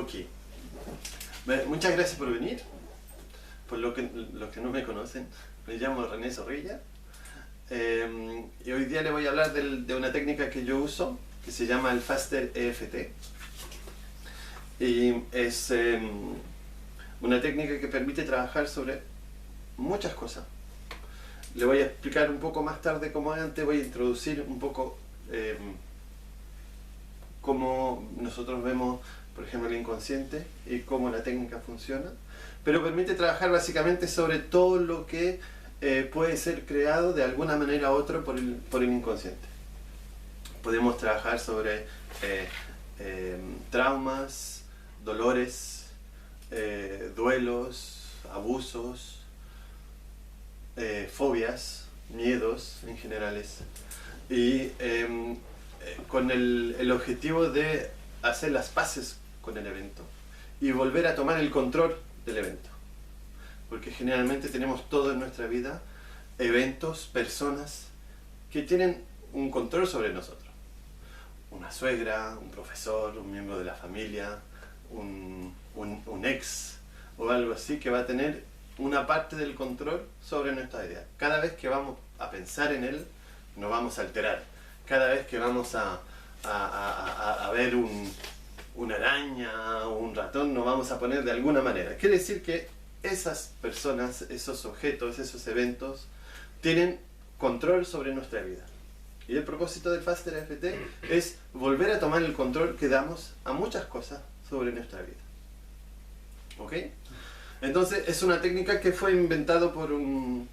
Ok. Muchas gracias por venir. Por los que no me conocen, me llamo René Zorrilla. Y hoy día le voy a hablar de una técnica que yo uso, que se llama el Faster EFT. Y es una técnica que permite trabajar sobre muchas cosas. Le voy a explicar un poco más tarde cómo antes, voy a introducir un poco cómo nosotros vemos, por ejemplo, el inconsciente y cómo la técnica funciona. Pero permite trabajar básicamente sobre todo lo que puede ser creado de alguna manera u otra por el inconsciente. Podemos trabajar sobre traumas, dolores, duelos, abusos, fobias, miedos en generales, y con el objetivo de hacer las paces con el evento y volver a tomar el control del evento, porque generalmente tenemos todo en nuestra vida, eventos, personas que tienen un control sobre nosotros, una suegra, un profesor, un miembro de la familia, un ex o algo así, que va a tener una parte del control sobre nuestra idea. Cada vez que vamos a pensar en él, nos vamos a alterar. Cada vez que vamos a ver una araña o un ratón, nos vamos a poner de alguna manera. Quiere decir que esas personas, esos objetos, esos eventos, tienen control sobre nuestra vida. Y el propósito del Faster EFT es volver a tomar el control que damos a muchas cosas sobre nuestra vida. ¿Ok? Entonces es una técnica que fue inventado por un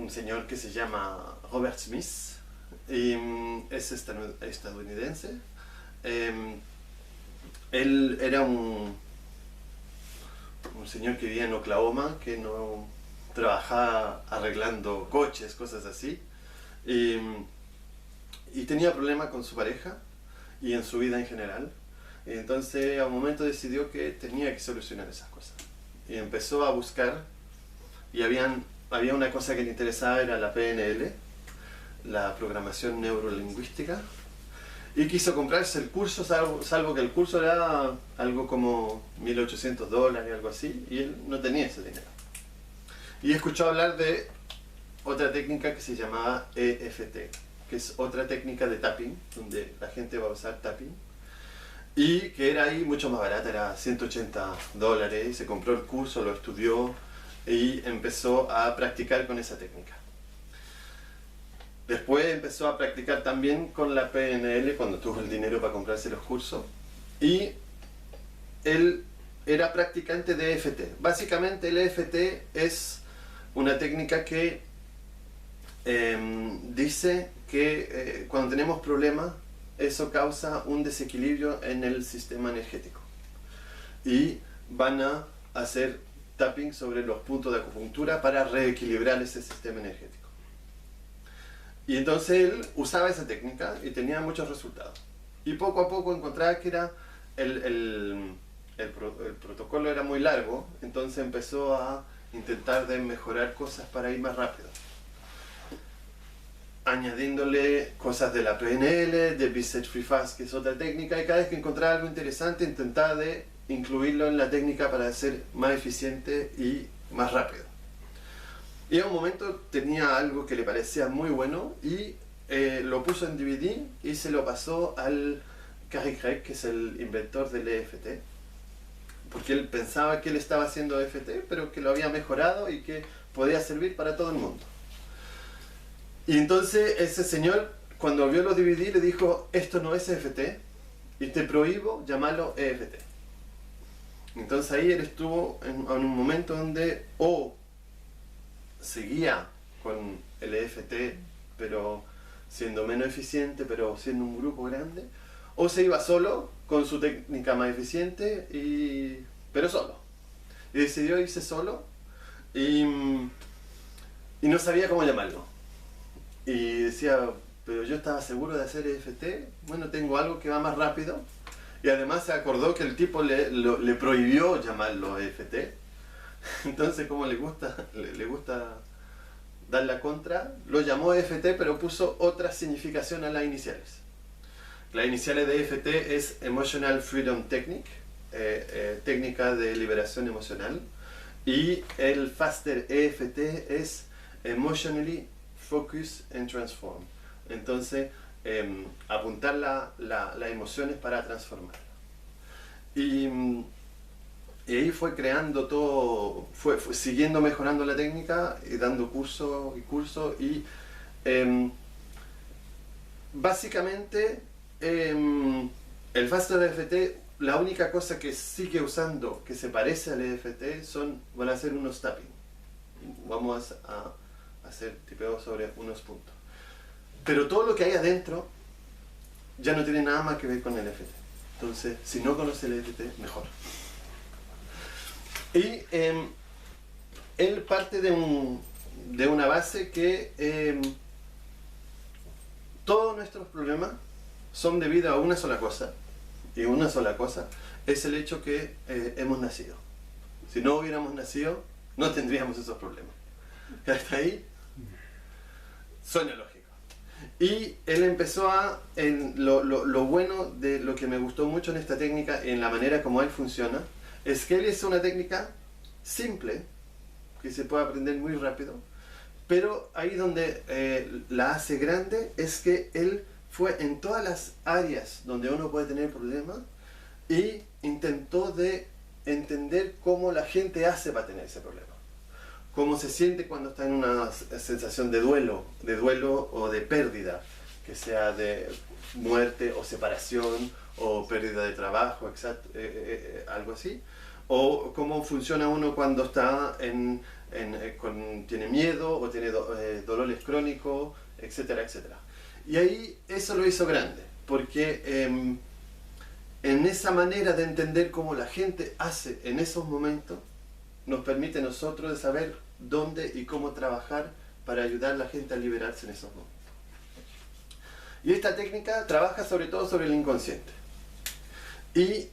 señor que se llama Robert Smith, y es estadounidense. Él era un señor que vivía en Oklahoma, que no trabajaba arreglando coches, cosas así, y tenía problemas con su pareja y en su vida en general. Y entonces a un momento decidió que tenía que solucionar esas cosas. Y empezó a buscar, y había una cosa que le interesaba, era la PNL, la programación neurolingüística, y quiso comprarse el curso, salvo que el curso era algo como $1.800, algo así, y él no tenía ese dinero. Y escuchó hablar de otra técnica que se llamaba EFT, que es otra técnica de tapping, donde la gente va a usar tapping, y que era ahí mucho más barata, era $180, se compró el curso, lo estudió y empezó a practicar con esa técnica. Después empezó a practicar también con la PNL cuando tuvo el dinero para comprarse los cursos, y él era practicante de EFT. Básicamente el EFT es una técnica que dice que cuando tenemos problemas, eso causa un desequilibrio en el sistema energético, y van a hacer tapping sobre los puntos de acupuntura para reequilibrar ese sistema energético. Y entonces él usaba esa técnica y tenía muchos resultados, y poco a poco encontraba que era el protocolo era muy largo, entonces empezó a intentar de mejorar cosas para ir más rápido, añadiéndole cosas de la PNL, de Be Set Free Fast, que es otra técnica, y cada vez que encontraba algo interesante intentaba de incluirlo en la técnica para ser más eficiente y más rápido. Y a un momento tenía algo que le parecía muy bueno y lo puso en DVD y se lo pasó al Carey Craig, que es el inventor del EFT, porque él pensaba que él estaba haciendo EFT, pero que lo había mejorado y que podía servir para todo el mundo. Y entonces ese señor, cuando vio los DVD, le dijo: esto no es EFT y te prohíbo llamarlo EFT. Entonces ahí él estuvo en un momento donde seguía con el EFT, pero siendo menos eficiente, pero siendo un grupo grande, o se iba solo con su técnica más eficiente, pero solo. Y decidió irse solo, y no sabía cómo llamarlo. Y decía: pero yo estaba seguro de hacer EFT, bueno, tengo algo que va más rápido. Y además se acordó que el tipo le prohibió llamarlo EFT. Entonces, como le gusta dar la contra, lo llamó EFT, pero puso otra significación a las iniciales. Las iniciales de EFT es Emotional Freedom Technique, técnica de liberación emocional. Y el Faster EFT es Emotionally Focus and Transform. Entonces, apuntar las emociones para transformarlas. Y ahí fue creando todo, fue siguiendo mejorando la técnica y dando curso y curso. Y básicamente, el Faster EFT, la única cosa que sigue usando que se parece al EFT van a ser unos tapping. Vamos a hacer tipeo sobre unos puntos. Pero todo lo que hay adentro ya no tiene nada más que ver con el EFT. Entonces, si no conoce el EFT, mejor. Y él parte de una base que todos nuestros problemas son debido a una sola cosa. Y una sola cosa es el hecho que hemos nacido. Si no hubiéramos nacido, no tendríamos esos problemas. Hasta ahí suena lógico. Y él empezó lo bueno de lo que me gustó mucho en esta técnica, en la manera como él funciona, es que él es una técnica simple, que se puede aprender muy rápido, pero ahí donde la hace grande es que él fue en todas las áreas donde uno puede tener problemas y intentó de entender cómo la gente hace para tener ese problema. Cómo se siente cuando está en una sensación de duelo o de pérdida, que sea de muerte o separación o pérdida de trabajo, algo así. O cómo funciona uno cuando está tiene miedo o tiene dolores crónicos, etcétera, etcétera. Y ahí eso lo hizo grande, porque en esa manera de entender cómo la gente hace en esos momentos, nos permite a nosotros de saber dónde y cómo trabajar para ayudar a la gente a liberarse en esos momentos. Y esta técnica trabaja sobre todo sobre el inconsciente. Y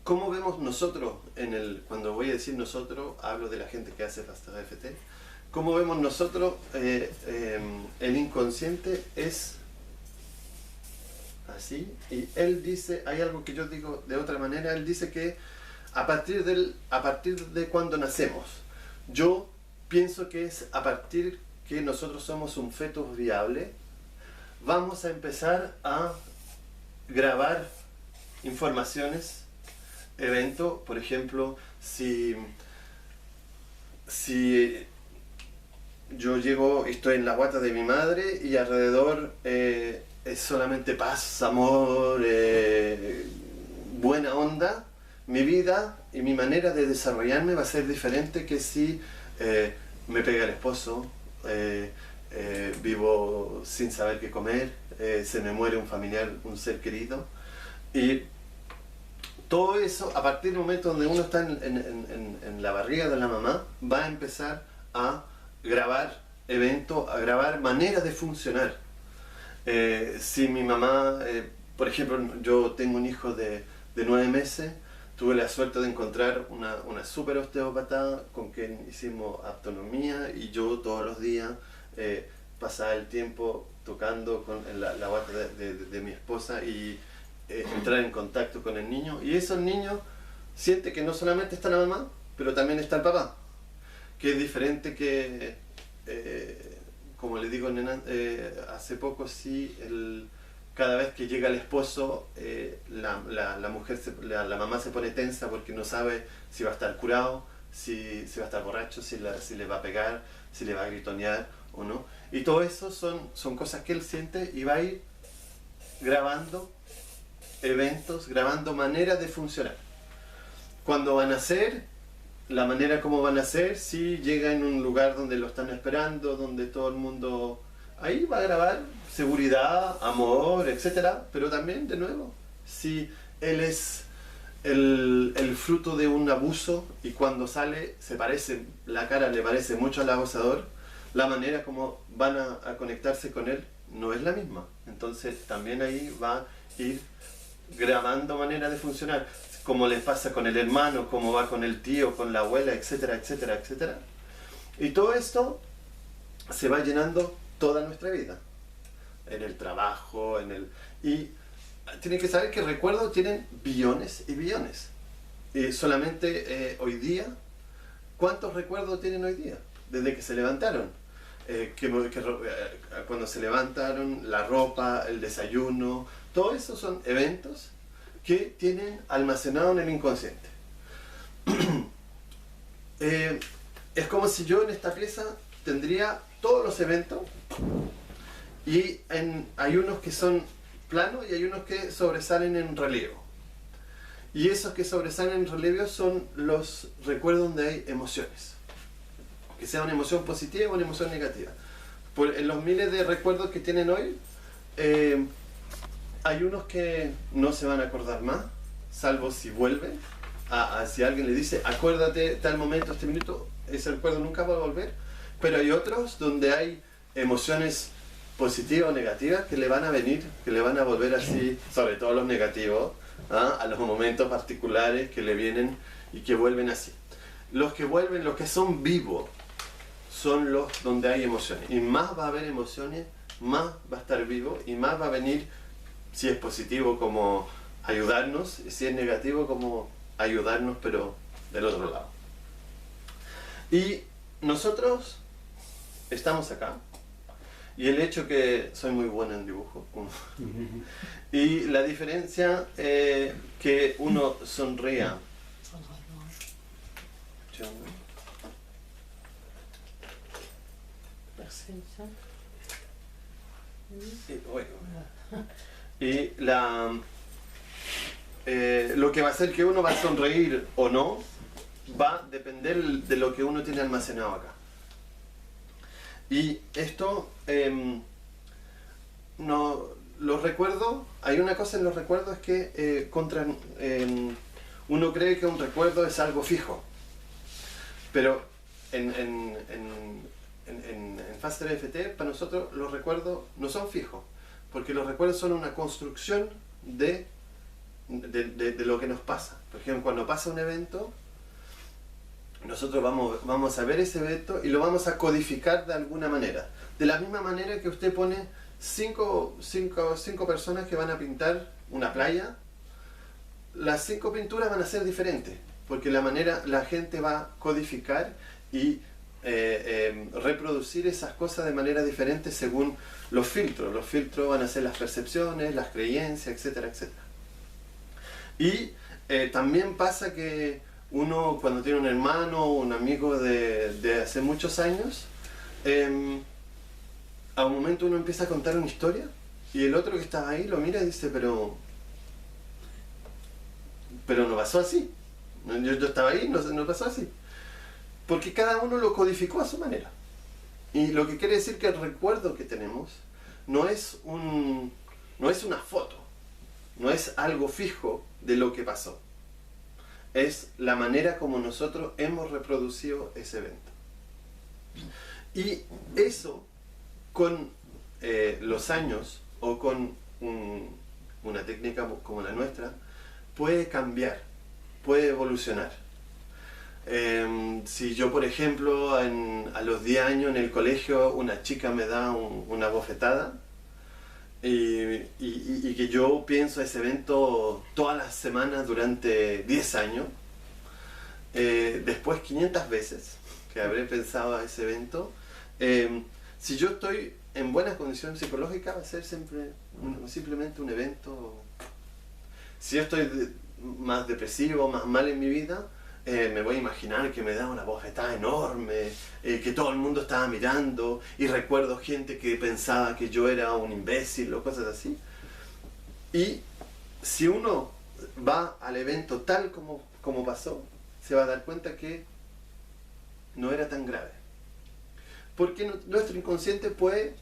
cómo vemos nosotros, cuando voy a decir nosotros, hablo de la gente que hace Faster EFT. Cómo vemos nosotros el inconsciente es así. Y él dice, hay algo que yo digo de otra manera, él dice que a partir de cuando nacemos, yo pienso que es a partir que nosotros somos un feto viable, vamos a empezar a grabar informaciones, eventos. Por ejemplo, si yo llego y estoy en la guata de mi madre y alrededor es solamente paz, amor, buena onda, mi vida y mi manera de desarrollarme va a ser diferente que si me pega el esposo, vivo sin saber qué comer, se me muere un familiar, un ser querido. Y todo eso, a partir del momento donde uno está en la barriga de la mamá, va a empezar a grabar eventos, a grabar maneras de funcionar. Si mi mamá, por ejemplo, yo tengo un hijo de 9 meses, tuve la suerte de encontrar una super osteópata con quien hicimos autonomía, y yo todos los días pasaba el tiempo tocando con la guata de mi esposa y entrar en contacto con el niño. Y esos niños sienten que no solamente está la mamá, pero también está el papá, que es diferente que, como le digo hace poco, sí, cada vez que llega el esposo, la mamá se pone tensa porque no sabe si va a estar curado, si va a estar borracho, si le va a pegar, si le va a gritonear o no. Y todo eso son cosas que él siente, y va a ir grabando eventos, grabando maneras de funcionar. Cuando van a nacer, la manera como van a nacer, si llega en un lugar donde lo están esperando, donde todo el mundo, ahí va a grabar seguridad, amor, etcétera. Pero también, de nuevo, si él es el fruto de un abuso y cuando sale la cara le parece mucho al abusador, la manera como van a conectarse con él no es la misma. Entonces también ahí va a ir grabando maneras de funcionar, como les pasa con el hermano, como va con el tío, con la abuela, etcétera, etcétera, etcétera. Y todo esto se va llenando toda nuestra vida, en el trabajo, y tienen que saber que recuerdos tienen billones y billones. Y solamente hoy día, ¿cuántos recuerdos tienen hoy día? Desde que se levantaron. Cuando se levantaron, la ropa, el desayuno, todo eso son eventos que tienen almacenado en el inconsciente. Es como si yo en esta pieza tendría todos los eventos y hay unos que son planos y hay unos que sobresalen en relevo. Y esos que sobresalen en relevo son los recuerdos donde hay emociones. Que sea una emoción positiva o una emoción negativa. En los miles de recuerdos que tienen hoy, hay unos que no se van a acordar más, salvo si vuelven. Si alguien le dice, acuérdate tal momento, este minuto, ese recuerdo nunca va a volver. Pero hay otros donde hay emociones positivas o negativas que le van a venir, que le van a volver así, sobre todo los negativos, a los momentos particulares que le vienen y que vuelven así. Los que vuelven, los que son vivos, son los donde hay emociones. Y más va a haber emociones, más va a estar vivo y más va a venir, si es positivo, como ayudarnos, y si es negativo, como ayudarnos, pero del otro lado. Y nosotros estamos acá. Y el hecho que soy muy bueno en dibujo. Y la diferencia que uno sonría. Y lo que va a hacer que uno va a sonreír o no va a depender de lo que uno tiene almacenado acá. Y esto, los recuerdos, hay una cosa en los recuerdos, es que uno cree que un recuerdo es algo fijo. Pero en Faster FT, para nosotros los recuerdos no son fijos, porque los recuerdos son una construcción de lo que nos pasa. Por ejemplo, cuando pasa un evento, nosotros vamos a ver ese evento y lo vamos a codificar de alguna manera. De la misma manera que usted pone cinco personas que van a pintar una playa, las 5 pinturas van a ser diferentes, porque la gente va a codificar y reproducir esas cosas de manera diferente según los filtros. Los filtros van a ser las percepciones, las creencias, etcétera, etcétera. Y también pasa que uno, cuando tiene un hermano o un amigo de hace muchos años, a un momento uno empieza a contar una historia y el otro que está ahí lo mira y dice, pero no pasó así. Yo estaba ahí, no pasó así. Porque cada uno lo codificó a su manera. Y lo que quiere decir que el recuerdo que tenemos no es una foto, no es algo fijo de lo que pasó. Es la manera como nosotros hemos reproducido ese evento. Y eso, con los años o con una técnica como la nuestra, puede cambiar, puede evolucionar. Si yo, por ejemplo, a los 10 años en el colegio una chica me da una bofetada y que yo pienso ese evento todas las semanas durante 10 años, después 500 veces que habré pensado a ese evento, si yo estoy en buenas condiciones psicológicas va a ser simplemente un evento. Si yo estoy más depresivo, más mal en mi vida, me voy a imaginar que me da una bofetada enorme, que todo el mundo estaba mirando, y recuerdo gente que pensaba que yo era un imbécil o cosas así. Y si uno va al evento tal como pasó, se va a dar cuenta que no era tan grave. Porque nuestro inconsciente puede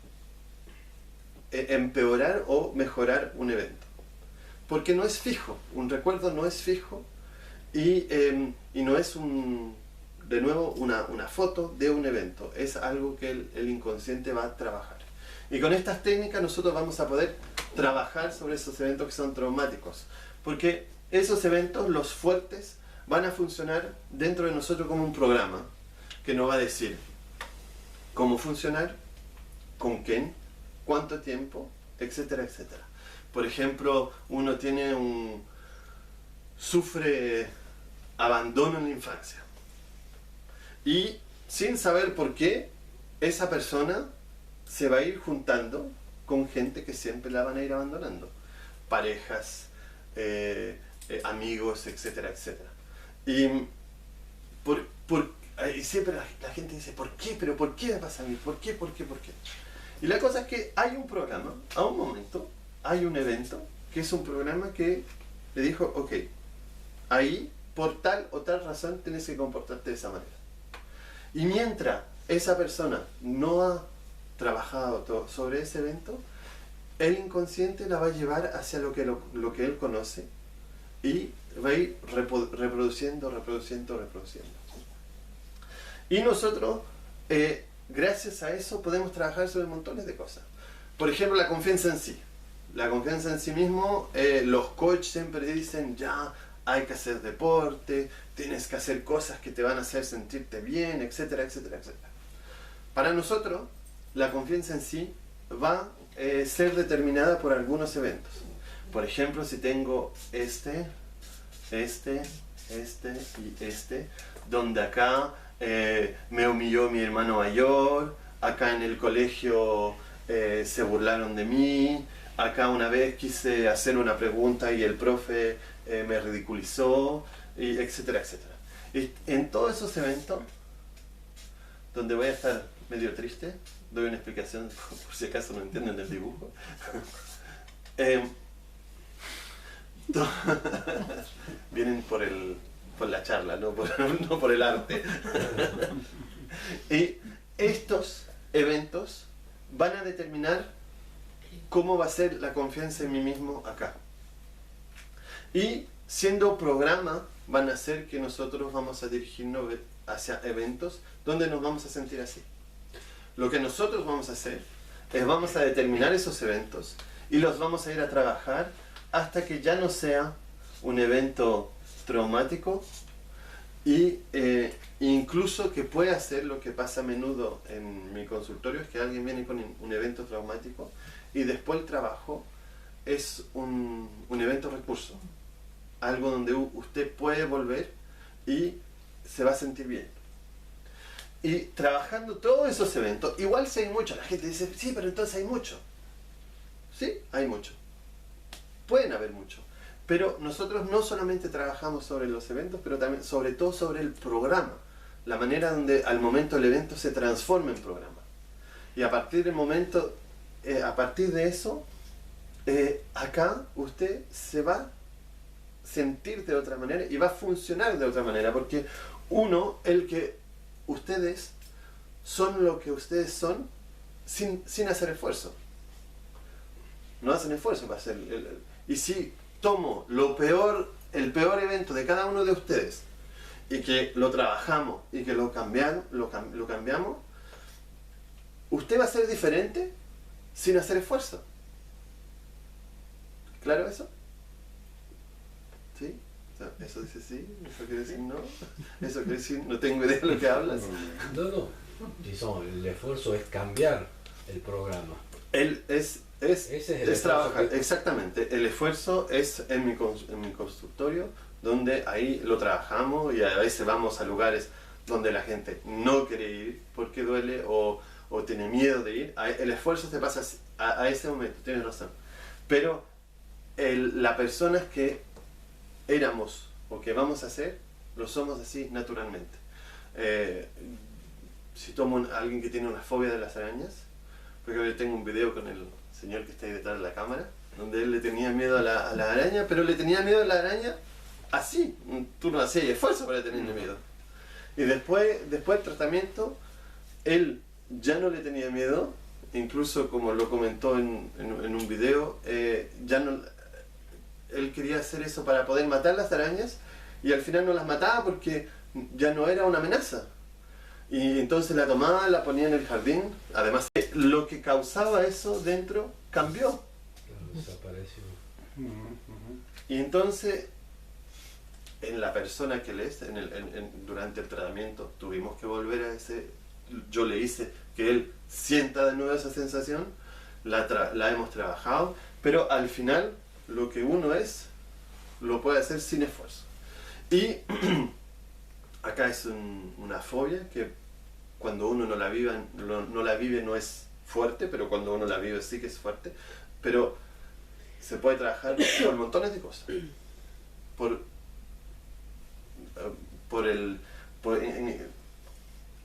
empeorar o mejorar un evento. Porque no es fijo, un recuerdo no es fijo. Y no es de nuevo una foto de un evento, es algo que el inconsciente va a trabajar. Y con estas técnicas nosotros vamos a poder trabajar sobre esos eventos que son traumáticos, porque esos eventos, los fuertes, van a funcionar dentro de nosotros como un programa que nos va a decir cómo funcionar, con quién, cuánto tiempo, etcétera, etcétera. Por ejemplo, uno sufre abandono en la infancia. Y sin saber por qué, esa persona se va a ir juntando con gente que siempre la van a ir abandonando. Parejas, amigos, etcétera, etcétera. Y siempre la gente dice, ¿por qué? ¿Pero por qué me pasa a mí? ¿Por qué? ¿Por qué? ¿Por qué? Y la cosa es que hay un programa, a un momento, hay un evento, que es un programa que le dijo, ok, ahí, por tal o tal razón, tienes que comportarte de esa manera. Y mientras esa persona no ha trabajado sobre ese evento, el inconsciente la va a llevar hacia lo que él conoce y va a ir reproduciendo. Y nosotros, gracias a eso, podemos trabajar sobre montones de cosas. Por ejemplo, la confianza en sí. La confianza en sí mismo, los coaches siempre dicen, ya, hay que hacer deporte, tienes que hacer cosas que te van a hacer sentirte bien, etcétera, etcétera, etcétera. Para nosotros, la confianza en sí va a ser determinada por algunos eventos. Por ejemplo, si tengo este, donde acá me humilló mi hermano mayor, acá en el colegio se burlaron de mí, acá una vez quise hacer una pregunta y el profe me ridiculizó, y etcétera, etcétera. Y en todos esos eventos, donde voy a estar medio triste, doy una explicación por si acaso no entienden el dibujo. Vienen por la charla, no por el arte. Y estos eventos van a determinar cómo va a ser la confianza en mí mismo acá. Y siendo programa, van a hacer que nosotros vamos a dirigirnos hacia eventos donde nos vamos a sentir así. Lo que nosotros vamos a hacer es vamos a determinar esos eventos y los vamos a ir a trabajar hasta que ya no sea un evento traumático y incluso que pueda ser lo que pasa a menudo en mi consultorio, es que alguien viene con un evento traumático y después el trabajo es un evento recurso, algo donde usted puede volver y se va a sentir bien. Y trabajando todos esos eventos, igual si hay mucho, la gente dice, sí, pero entonces hay mucho. Sí, hay mucho. Pueden haber mucho. Pero nosotros no solamente trabajamos sobre los eventos, pero también, sobre todo, sobre el programa. La manera donde al momento el evento se transforma en programa. Y a partir del momento, a partir de eso, acá usted se va a sentir de otra manera y va a funcionar de otra manera. Porque ustedes son lo que ustedes son sin hacer esfuerzo. No hacen esfuerzo para hacer y si tomo el peor evento de cada uno de ustedes y que lo trabajamos y que lo cambiamos, usted va a ser diferente sin hacer esfuerzo. ¿Claro eso? ¿Sí? Eso dice sí, eso quiere decir no, eso quiere decir no tengo idea de lo que hablas. No. El esfuerzo es cambiar el programa. Es trabajar, exactamente. El esfuerzo es en mi consultorio, donde ahí lo trabajamos y a veces vamos a lugares donde la gente no quiere ir porque duele o tiene miedo de ir. El esfuerzo se pasa a ese momento, tienes razón. Pero las personas que éramos o que vamos a ser, lo somos así naturalmente. Si tomo a alguien que tiene una fobia de las arañas, porque yo tengo un video con el señor que está ahí detrás de la cámara, donde él le tenía miedo a la araña, pero le tenía miedo a la araña así, tú no hacías esfuerzo para tenerle miedo. Y después del tratamiento, él ya no le tenía miedo, incluso como lo comentó en un video, él quería hacer eso para poder matar las arañas y al final no las mataba porque ya no era una amenaza. Y entonces la tomaba, la ponía en el jardín. Además, lo que causaba eso dentro cambió. Claro, desapareció. Y entonces, en la persona que él es, durante el tratamiento, tuvimos que volver a ese... Yo le hice que él sienta de nuevo esa sensación, la hemos trabajado, pero al final lo que uno es, lo puede hacer sin esfuerzo. Y acá es una fobia que cuando uno no la vive no es fuerte, pero cuando uno la vive sí que es fuerte, pero se puede trabajar por montones de cosas.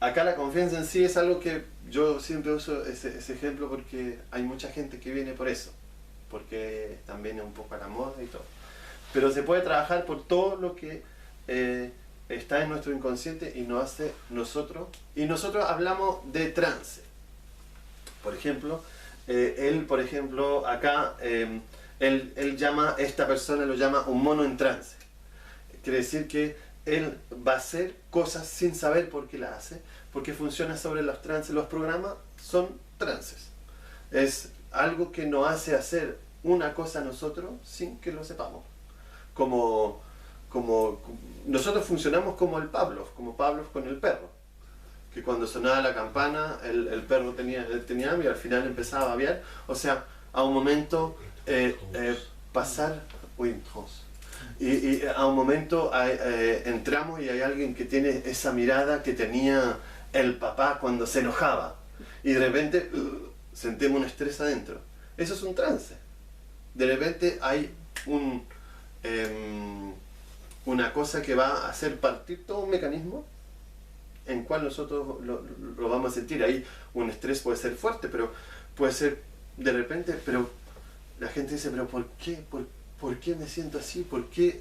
Acá la confianza en sí es algo que yo siempre uso ese ejemplo porque hay mucha gente que viene por eso, porque también es un poco a la moda y todo. Pero se puede trabajar por todo lo que está en nuestro inconsciente y nos hace nosotros. Y nosotros hablamos de trance. Por ejemplo, acá, él llama, esta persona lo llama un mono en trance. Quiere decir que él va a hacer cosas sin saber por qué las hace, porque funciona sobre los trances. Los programas son trances. Es algo que nos hace hacer una cosa a nosotros sin que lo sepamos. Como nosotros funcionamos como el Pavlov, como Pavlov con el perro. Que cuando sonaba la campana, el perro tenía hambre y al final empezaba a babear. O sea, a un momento pasar... Y a un momento entramos y hay alguien que tiene esa mirada que tenía el papá cuando se enojaba. Y de repente sentimos un estrés adentro. Eso es un trance. De repente hay una cosa que va a hacer partir todo un mecanismo en cual nosotros lo vamos a sentir. Ahí un estrés puede ser fuerte, pero puede ser de repente, pero la gente dice, pero ¿por qué? ¿Por qué me siento así? ¿Por qué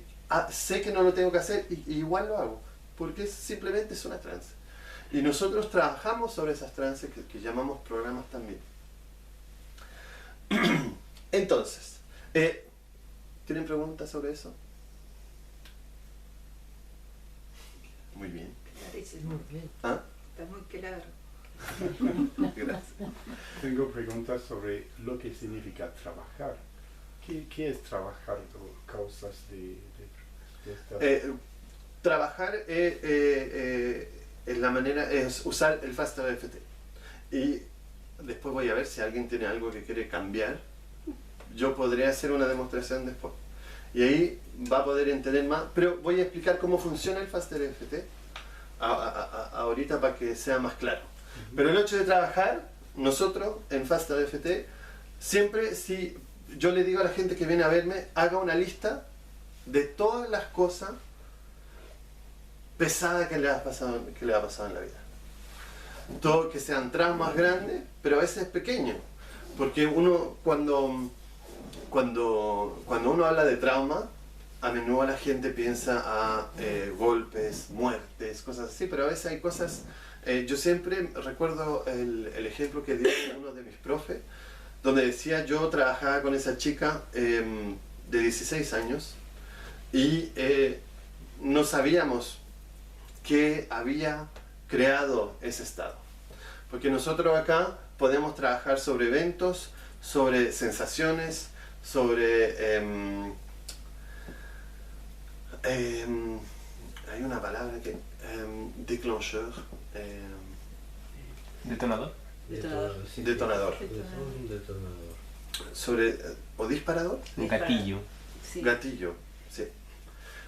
sé que no lo tengo que hacer y igual lo hago? Porque simplemente es una trance. Y nosotros trabajamos sobre esas trances que llamamos programas también. Entonces, ¿tienen preguntas sobre eso? Muy bien. Clarísimo. Muy bien. ¿Ah? Está muy claro. Gracias. Tengo preguntas sobre lo que significa trabajar. ¿Qué es trabajar o causas de esta? Trabajar es usar el FastAFT. Y después voy a ver si alguien tiene algo que quiere cambiar. Yo podría hacer una demostración después. Y ahí va a poder entender más. Pero voy a explicar cómo funciona el FastAFT ahorita para que sea más claro. Pero el hecho de trabajar, nosotros en FastAFT, siempre si yo le digo a la gente que viene a verme, haga una lista de todas las cosas pesadas que le ha pasado en la vida. Todo que sean traumas grandes, pero a veces pequeños. Porque uno cuando uno habla de trauma, a menudo la gente piensa a golpes, muertes, cosas así, pero a veces hay cosas... yo siempre recuerdo el ejemplo que dio uno de mis profes, donde decía, yo trabajaba con esa chica de 16 años y no sabíamos qué había creado ese estado. Porque nosotros acá podemos trabajar sobre eventos, sobre sensaciones, sobre... hay una palabra que... déclencheur. ¿Detonador? Sí, Detonador. Un detonador. Sobre... ¿O disparador? Un gatillo. Sí. Gatillo, sí.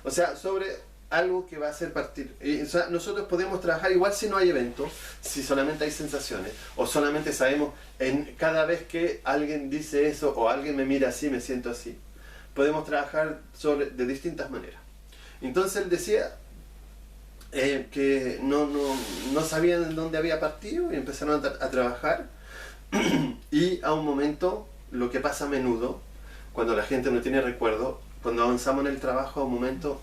O sea, sobre algo que va a hacer partir. O sea, nosotros podemos trabajar igual si no hay evento, si solamente hay sensaciones, o solamente sabemos cada vez que alguien dice eso o alguien me mira así, me siento así. Podemos trabajar de distintas maneras. Entonces él decía que no sabían de dónde había partido y empezaron a trabajar. Y a un momento, lo que pasa a menudo, cuando la gente no tiene recuerdo, cuando avanzamos en el trabajo, a un momento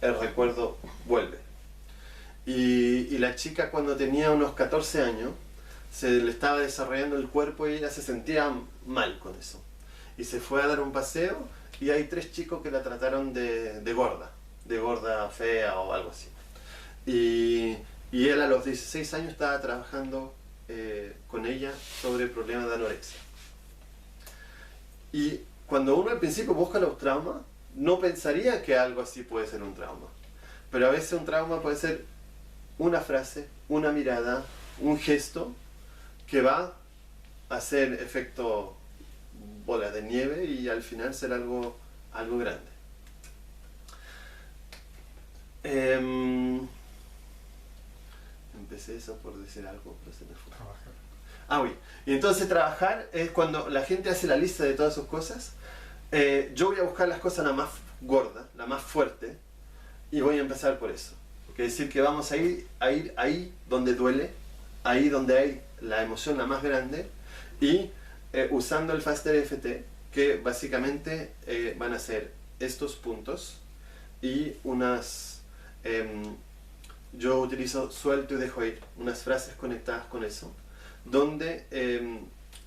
el recuerdo vuelve. Y la chica, cuando tenía unos 14 años, se le estaba desarrollando el cuerpo y ella se sentía mal con eso. Y se fue a dar un paseo y hay 3 chicos que la trataron de gorda fea o algo así. Y él a los 16 años estaba trabajando con ella sobre problemas de anorexia. Y cuando uno al principio busca los traumas, no pensaría que algo así puede ser un trauma. Pero a veces un trauma puede ser una frase, una mirada, un gesto que va a hacer efecto bola de nieve y al final ser algo grande. Empecé eso por decir algo, pero se me fue. Trabajar. Ah, oui. Y entonces trabajar es cuando la gente hace la lista de todas sus cosas. Yo voy a buscar las cosas la más gorda, la más fuerte, y voy a empezar por eso. Quiere decir que vamos a ir ahí donde duele, ahí donde hay la emoción la más grande, y usando el FASTER-FT, que básicamente van a ser estos puntos y unas... yo utilizo suelto y dejo ir, unas frases conectadas con eso, donde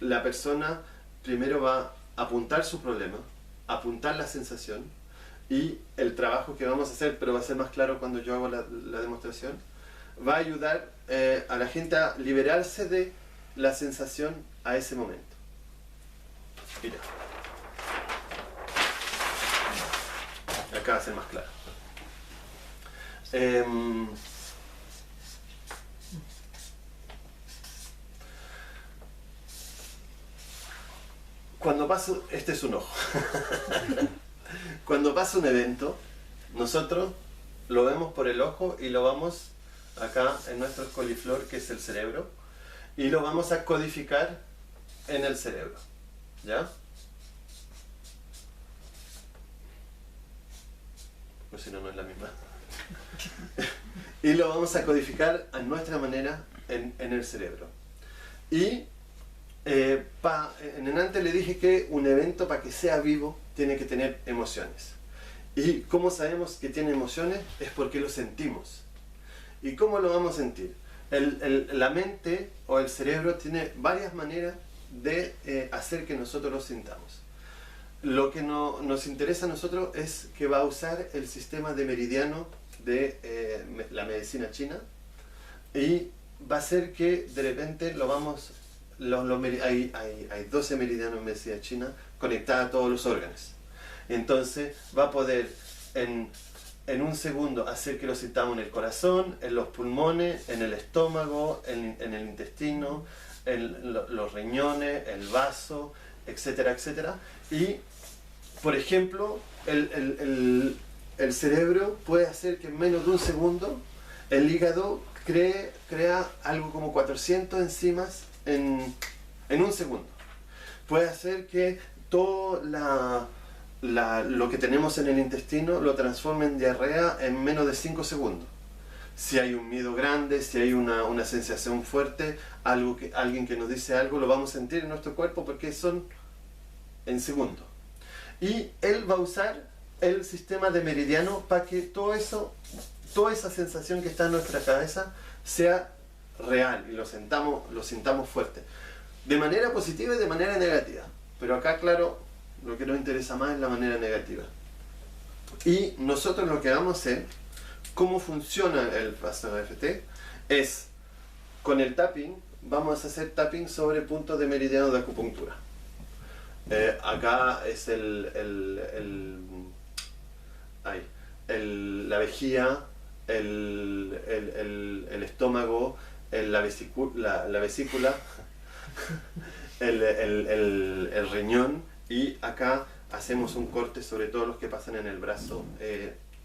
la persona primero va a apuntar su problema, apuntar la sensación y el trabajo que vamos a hacer, pero va a ser más claro cuando yo hago la demostración, va a ayudar a la gente a liberarse de la sensación a ese momento. Mira. Acá va a ser más claro. Cuando pasa, este es un ojo. Cuando pasa un evento, nosotros lo vemos por el ojo y lo vamos acá en nuestro coliflor, que es el cerebro, y lo vamos a codificar en el cerebro. ¿Ya? Pues si no, no es la misma. Y lo vamos a codificar a nuestra manera en el cerebro. Y en antes le dije que un evento, para que sea vivo, tiene que tener emociones. ¿Y cómo sabemos que tiene emociones? Es porque lo sentimos. ¿Y cómo lo vamos a sentir? La mente o el cerebro tiene varias maneras de hacer que nosotros lo sintamos. Lo que nos interesa a nosotros es que va a usar el sistema de meridiano de la medicina y va a hacer que de repente lo vamos... hay 12 meridianos en medicina china conectados a todos los órganos. Entonces va a poder en un segundo hacer que lo sintamos en el corazón, en los pulmones, en el estómago, en el intestino, en los riñones, el vaso, etcétera, etcétera. Y, por ejemplo, el cerebro puede hacer que en menos de un segundo el hígado crea algo como 400 enzimas en un segundo. Puede hacer que todo lo que tenemos en el intestino lo transforme en diarrea en menos de 5 segundos. Si hay un miedo grande, si hay una sensación fuerte, alguien que nos dice algo, lo vamos a sentir en nuestro cuerpo porque son en segundos. Y él va a usar el sistema de meridiano para que toda esa sensación que está en nuestra cabeza sea real y lo sintamos fuerte. De manera positiva y de manera negativa. Pero acá, claro, lo que nos interesa más es la manera negativa. Y nosotros lo que vamos a hacer, cómo funciona el FASTER-FT, es con el tapping, vamos a hacer tapping sobre puntos de meridiano de acupuntura. Acá es la vejiga, el estómago, la vesícula, el riñón, y acá hacemos un corte sobre todos los que pasan en el brazo,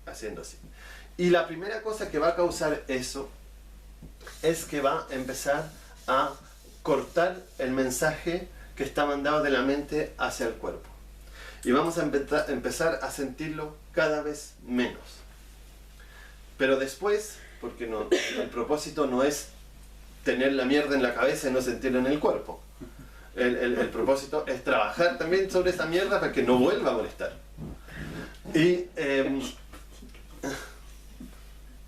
haciendo así. Y la primera cosa que va a causar eso es que va a empezar a cortar el mensaje que está mandado de la mente hacia el cuerpo. Y vamos a empezar a sentirlo cada vez menos. Pero después, porque el propósito no es tener la mierda en la cabeza y no sentirla en el cuerpo. El propósito es trabajar también sobre esa mierda para que no vuelva a molestar. Y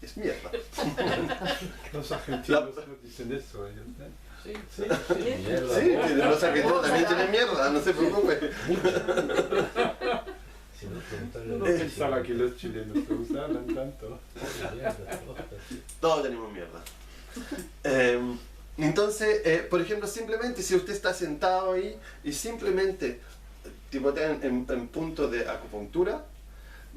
es mierda. Los argentinos no dicen eso, ellos, ¿eh? Sí, Mierda. Sí, los argentinos también tienen mierda, no se preocupe. No pensaba que los chilenos lo usaban tanto. Todos tenemos mierda. Entonces, por ejemplo, simplemente si usted está sentado ahí y simplemente tipotea en punto de acupuntura,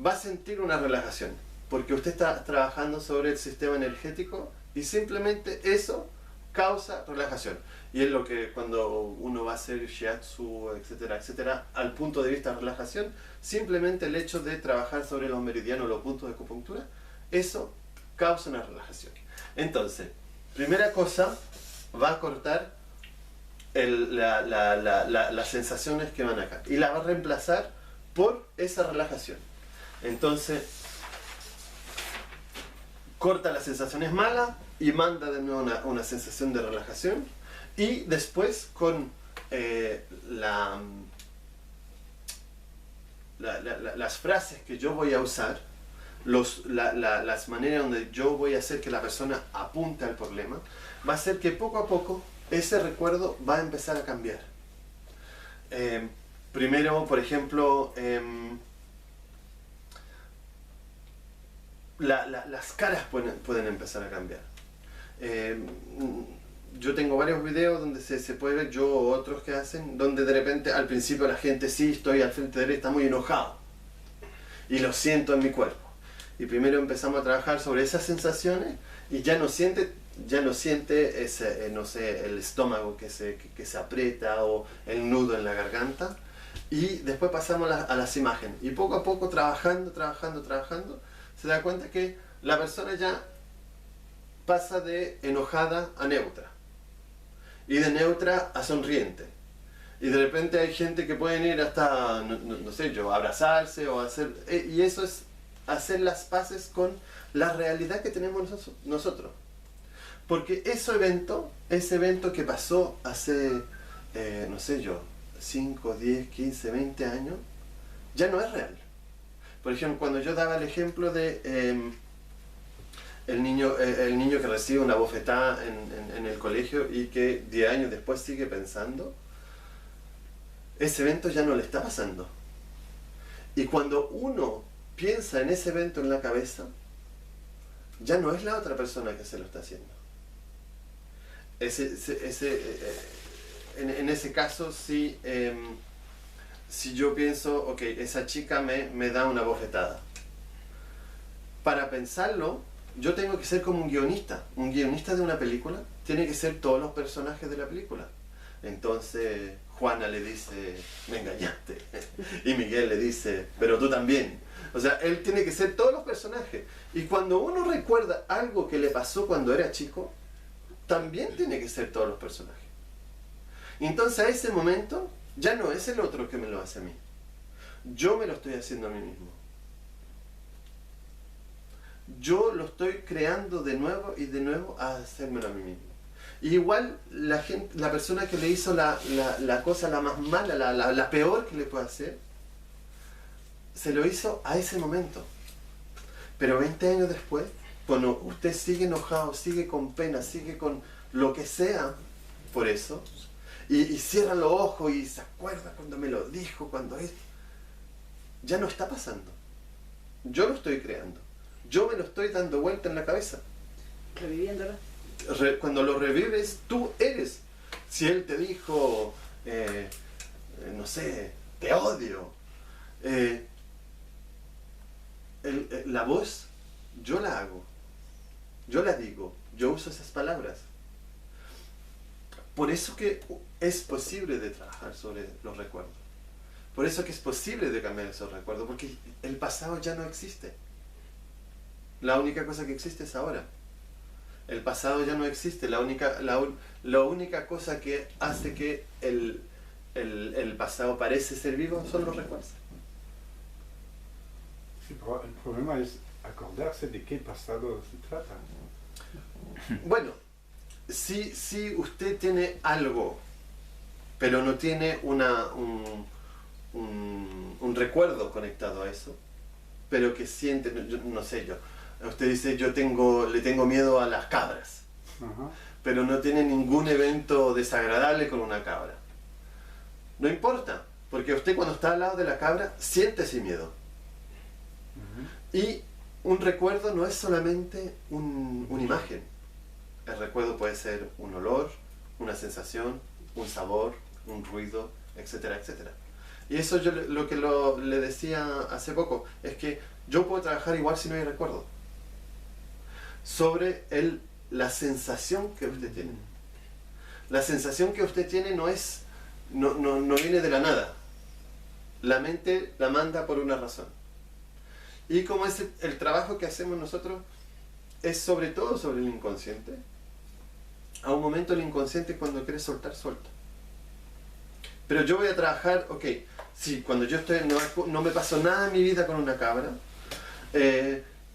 va a sentir una relajación, porque usted está trabajando sobre el sistema energético y simplemente eso causa relajación. Y es lo que cuando uno va a hacer shiatsu, etcétera, etcétera, al punto de vista de relajación, simplemente el hecho de trabajar sobre los meridianos, los puntos de acupuntura, eso causa una relajación. Entonces, primera cosa, va a cortar las sensaciones que van acá y la va a reemplazar por esa relajación. Entonces, corta las sensaciones malas y manda de nuevo una sensación de relajación, y después con las frases que yo voy a usar, las maneras donde yo voy a hacer que la persona apunte al problema, va a hacer que poco a poco ese recuerdo va a empezar a cambiar. Primero, por ejemplo, las caras pueden empezar a cambiar. Yo tengo varios videos donde se puede ver, yo o otros que hacen, donde de repente al principio la gente, sí, estoy al frente de él, está muy enojado y lo siento en mi cuerpo, y primero empezamos a trabajar sobre esas sensaciones y ya no siente ese, no sé, el estómago que se aprieta o el nudo en la garganta, y después pasamos a las imágenes, y poco a poco trabajando, se da cuenta que la persona ya pasa de enojada a neutra, y de neutra a sonriente, y de repente hay gente que pueden ir hasta, no sé yo, abrazarse o hacer, y eso es hacer las paces con la realidad que tenemos nosotros. Porque ese evento que pasó hace, no sé yo, 5, 10, 15, 20 años, ya no es real. Por ejemplo, cuando yo daba el ejemplo de el niño que recibe una bofetada en el colegio y que 10 años después sigue pensando, ese evento ya no le está pasando. Y cuando uno piensa en ese evento en la cabeza, ya no es la otra persona que se lo está haciendo. En ese caso, si yo pienso, ok, esa chica me da una bofetada, para pensarlo, yo tengo que ser como un guionista de una película, tiene que ser todos los personajes de la película. Entonces Juana le dice, me engañaste, y Miguel le dice, pero tú también. O sea, él tiene que ser todos los personajes, y cuando uno recuerda algo que le pasó cuando era chico, también tiene que ser todos los personajes. Entonces a ese momento ya no es el otro que me lo hace a mí, yo me lo estoy haciendo a mí mismo. Yo lo estoy creando de nuevo y de nuevo a hacérmelo a mí mismo. Y igual la persona que le hizo la cosa la más mala, la peor que le puede hacer, se lo hizo a ese momento. Pero 20 años después, cuando usted sigue enojado, sigue con pena, sigue con lo que sea por eso, y cierra los ojos y se acuerda cuando me lo dijo, cuando es... Ya no está pasando. Yo lo estoy creando. Yo me lo estoy dando vuelta en la cabeza. Reviviéndolo. Cuando lo revives, tú eres. Si él te dijo, no sé, te odio, la voz, yo la hago. Yo la digo. Yo uso esas palabras. Por eso que es posible de trabajar sobre los recuerdos. Por eso que es posible de cambiar esos recuerdos. Porque el pasado ya no existe. La única cosa que existe es ahora. El pasado ya no existe. La única cosa que hace que el pasado parece ser vivo son los recuerdos. Sí, pero el problema es acordarse de qué pasado se trata. Bueno, si usted tiene algo, pero no tiene un recuerdo conectado a eso, pero que siente, no sé yo, usted dice le tengo miedo a las cabras, Ajá. pero no tiene ningún evento desagradable con una cabra. No importa, porque usted cuando está al lado de la cabra siente ese miedo. Y un recuerdo no es solamente una imagen. El recuerdo puede ser un olor, una sensación, un sabor, un ruido, etcétera, etcétera. Y eso yo lo que le decía hace poco, es que yo puedo trabajar igual si no hay recuerdo. Sobre la sensación que usted tiene. La sensación que usted tiene no viene de la nada. La mente la manda por una razón. Y como es el trabajo que hacemos nosotros es sobre todo sobre el inconsciente, a un momento el inconsciente cuando quiere soltar, suelta. Pero yo voy a trabajar, ok, sí, cuando yo estoy, no me pasó nada en mi vida con una cabra,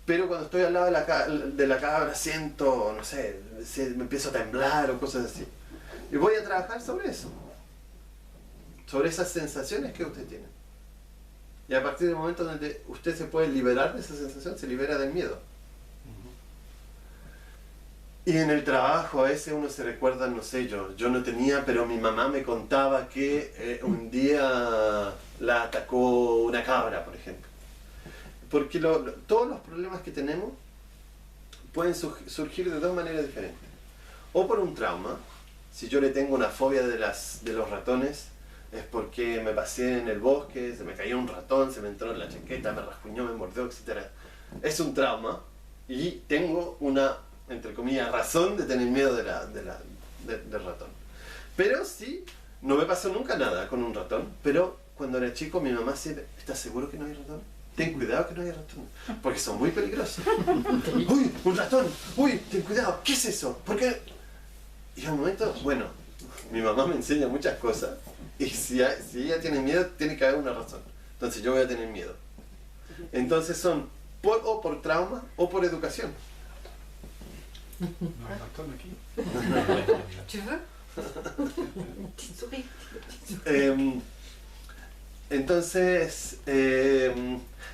pero cuando estoy al lado de la cabra siento, no sé, me empiezo a temblar o cosas así. Y voy a trabajar sobre eso, sobre esas sensaciones que usted tiene. Y a partir del momento donde usted se puede liberar de esa sensación, se libera del miedo. Y en el trabajo a veces uno se recuerda, no sé, yo no tenía, pero mi mamá me contaba que un día la atacó una cabra, por ejemplo. Porque todos los problemas que tenemos pueden surgir de dos maneras diferentes. O por un trauma, si yo le tengo una fobia de los ratones, es porque me pasé en el bosque, se me cayó un ratón, se me entró en la chaqueta, me rasguñó, me mordió, etc. Es un trauma y tengo una, entre comillas, razón de tener miedo del ratón. Pero sí, no me pasó nunca nada con un ratón, pero cuando era chico mi mamá siempre, ¿estás seguro que no hay ratón? Ten cuidado que no haya ratón, porque son muy peligrosos. ¡Uy, un ratón! ¡Uy, ten cuidado! ¿Qué es eso? ¿Por qué? Y al momento, bueno, mi mamá me enseña muchas cosas, y si ella tiene miedo, tiene que haber una razón. Entonces yo voy a tener miedo. Entonces son o por trauma o por educación. No hay ratón aquí. Tu veux? Petite souris.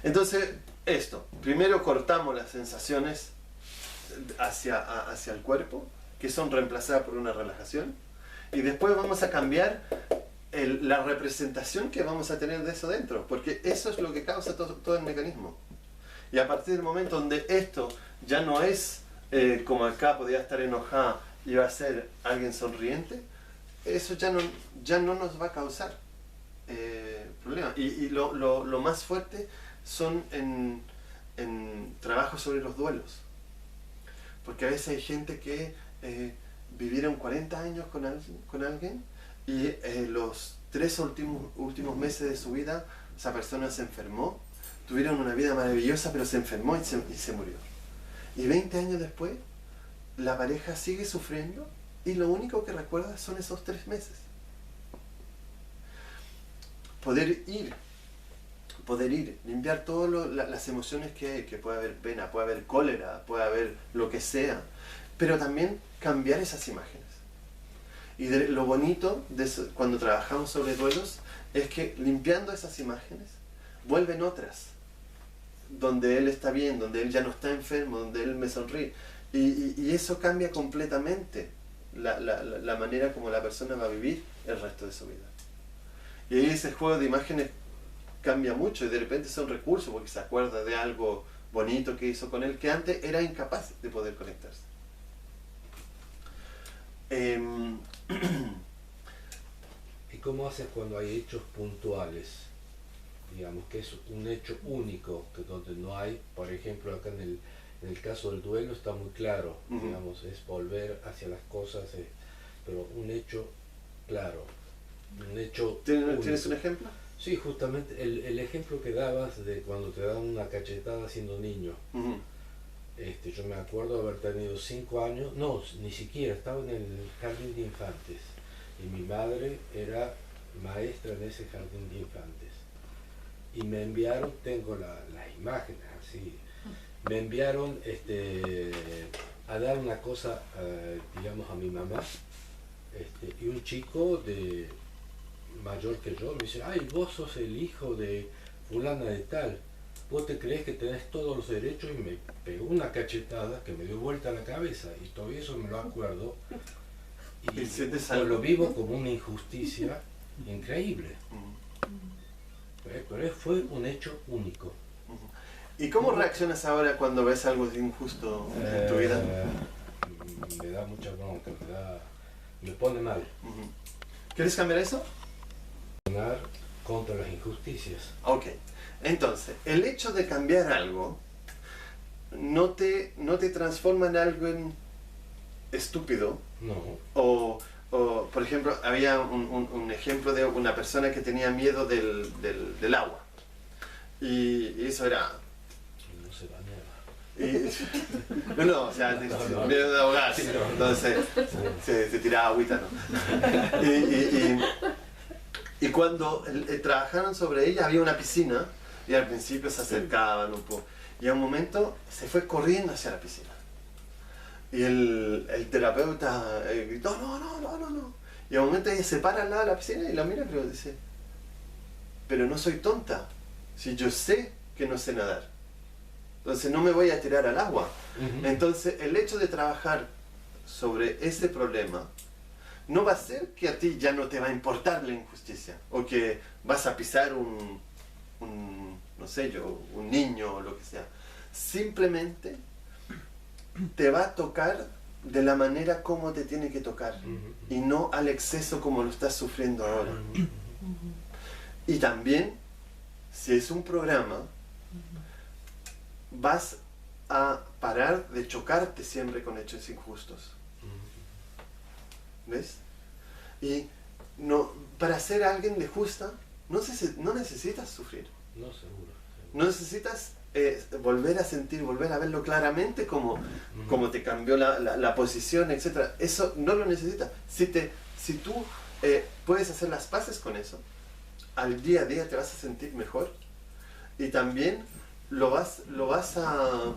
Entonces esto, primero cortamos las sensaciones hacia el cuerpo, que son reemplazadas por una relajación, y después vamos a cambiar la representación que vamos a tener de eso dentro, porque eso es lo que causa todo el mecanismo. Y a partir del momento donde esto ya no es como acá podía estar enojada y va a ser alguien sonriente, eso ya no nos va a causar problemas. Y lo más fuerte son en trabajos sobre los duelos, porque a veces hay gente que vivieron 40 años con alguien y los 3 últimos meses de su vida esa persona se enfermó, tuvieron una vida maravillosa pero se enfermó y se murió. Y 20 años después la pareja sigue sufriendo y lo único que recuerda son esos 3 meses. Poder ir, limpiar todas las emociones que hay, que puede haber pena, puede haber cólera, puede haber lo que sea, pero también cambiar esas imágenes. Y lo bonito de eso, cuando trabajamos sobre duelos, es que limpiando esas imágenes, vuelven otras, donde él está bien, donde él ya no está enfermo, donde él me sonríe. Y eso cambia completamente la manera como la persona va a vivir el resto de su vida. Y ahí ese juego de imágenes cambia mucho y de repente son recursos porque se acuerda de algo bonito que hizo con él que antes era incapaz de poder conectarse. ¿Y cómo haces cuando hay hechos puntuales? Digamos que es un hecho único, que donde no hay, por ejemplo, acá en el caso del duelo está muy claro, digamos, es volver hacia las cosas, pero un hecho claro, un hecho único. ¿Tienes un ejemplo? Sí, justamente el ejemplo que dabas de cuando te dan una cachetada siendo niño. Yo me acuerdo haber tenido 5 años, no, ni siquiera, estaba en el jardín de infantes y mi madre era maestra en ese jardín de infantes y me enviaron, tengo las imágenes así, me enviaron a dar una cosa, digamos, a mi mamá, y un chico mayor que yo me dice, ay, vos sos el hijo de fulana de tal, vos te crees que tenés todos los derechos, y me pegó una cachetada que me dio vuelta la cabeza y todo eso me lo acuerdo y lo vivo como una injusticia increíble. Pero fue un hecho único. ¿Y cómo reaccionas ahora cuando ves algo injusto en tu vida? Me da mucha bronca, me pone mal. ¿Quieres cambiar eso? Contra las injusticias. Ok, entonces, el hecho de cambiar algo no te transforma en algo estúpido No. o O, por ejemplo, había un ejemplo de una persona que tenía miedo del agua. Y eso era... No se bañaba. No, o sea, miedo de ahogarse. Entonces se tiraba agüita, ¿no? Y cuando trabajaron sobre ella, había una piscina y al principio se acercaban un poco. Y a un momento se fue corriendo hacia la piscina. Y el terapeuta gritó, no. Y a un momento ella se para al lado de la piscina y la mira, pero dice, pero no soy tonta, si yo sé que no sé nadar. Entonces no me voy a tirar al agua. Entonces el hecho de trabajar sobre ese problema no va a ser que a ti ya no te va a importar la injusticia o que vas a pisar no sé yo, un niño o lo que sea. Simplemente te va a tocar de la manera como te tiene que tocar y no al exceso como lo estás sufriendo ahora. Y también, si es un programa, vas a parar de chocarte siempre con hechos injustos. ¿Ves? Y no, para ser alguien de justa, no necesitas sufrir. No, seguro. No necesitas volver a sentir, volver a verlo claramente como te cambió la posición, etc. Eso no lo necesitas. Si tú puedes hacer las paces con eso, al día a día te vas a sentir mejor y también vas a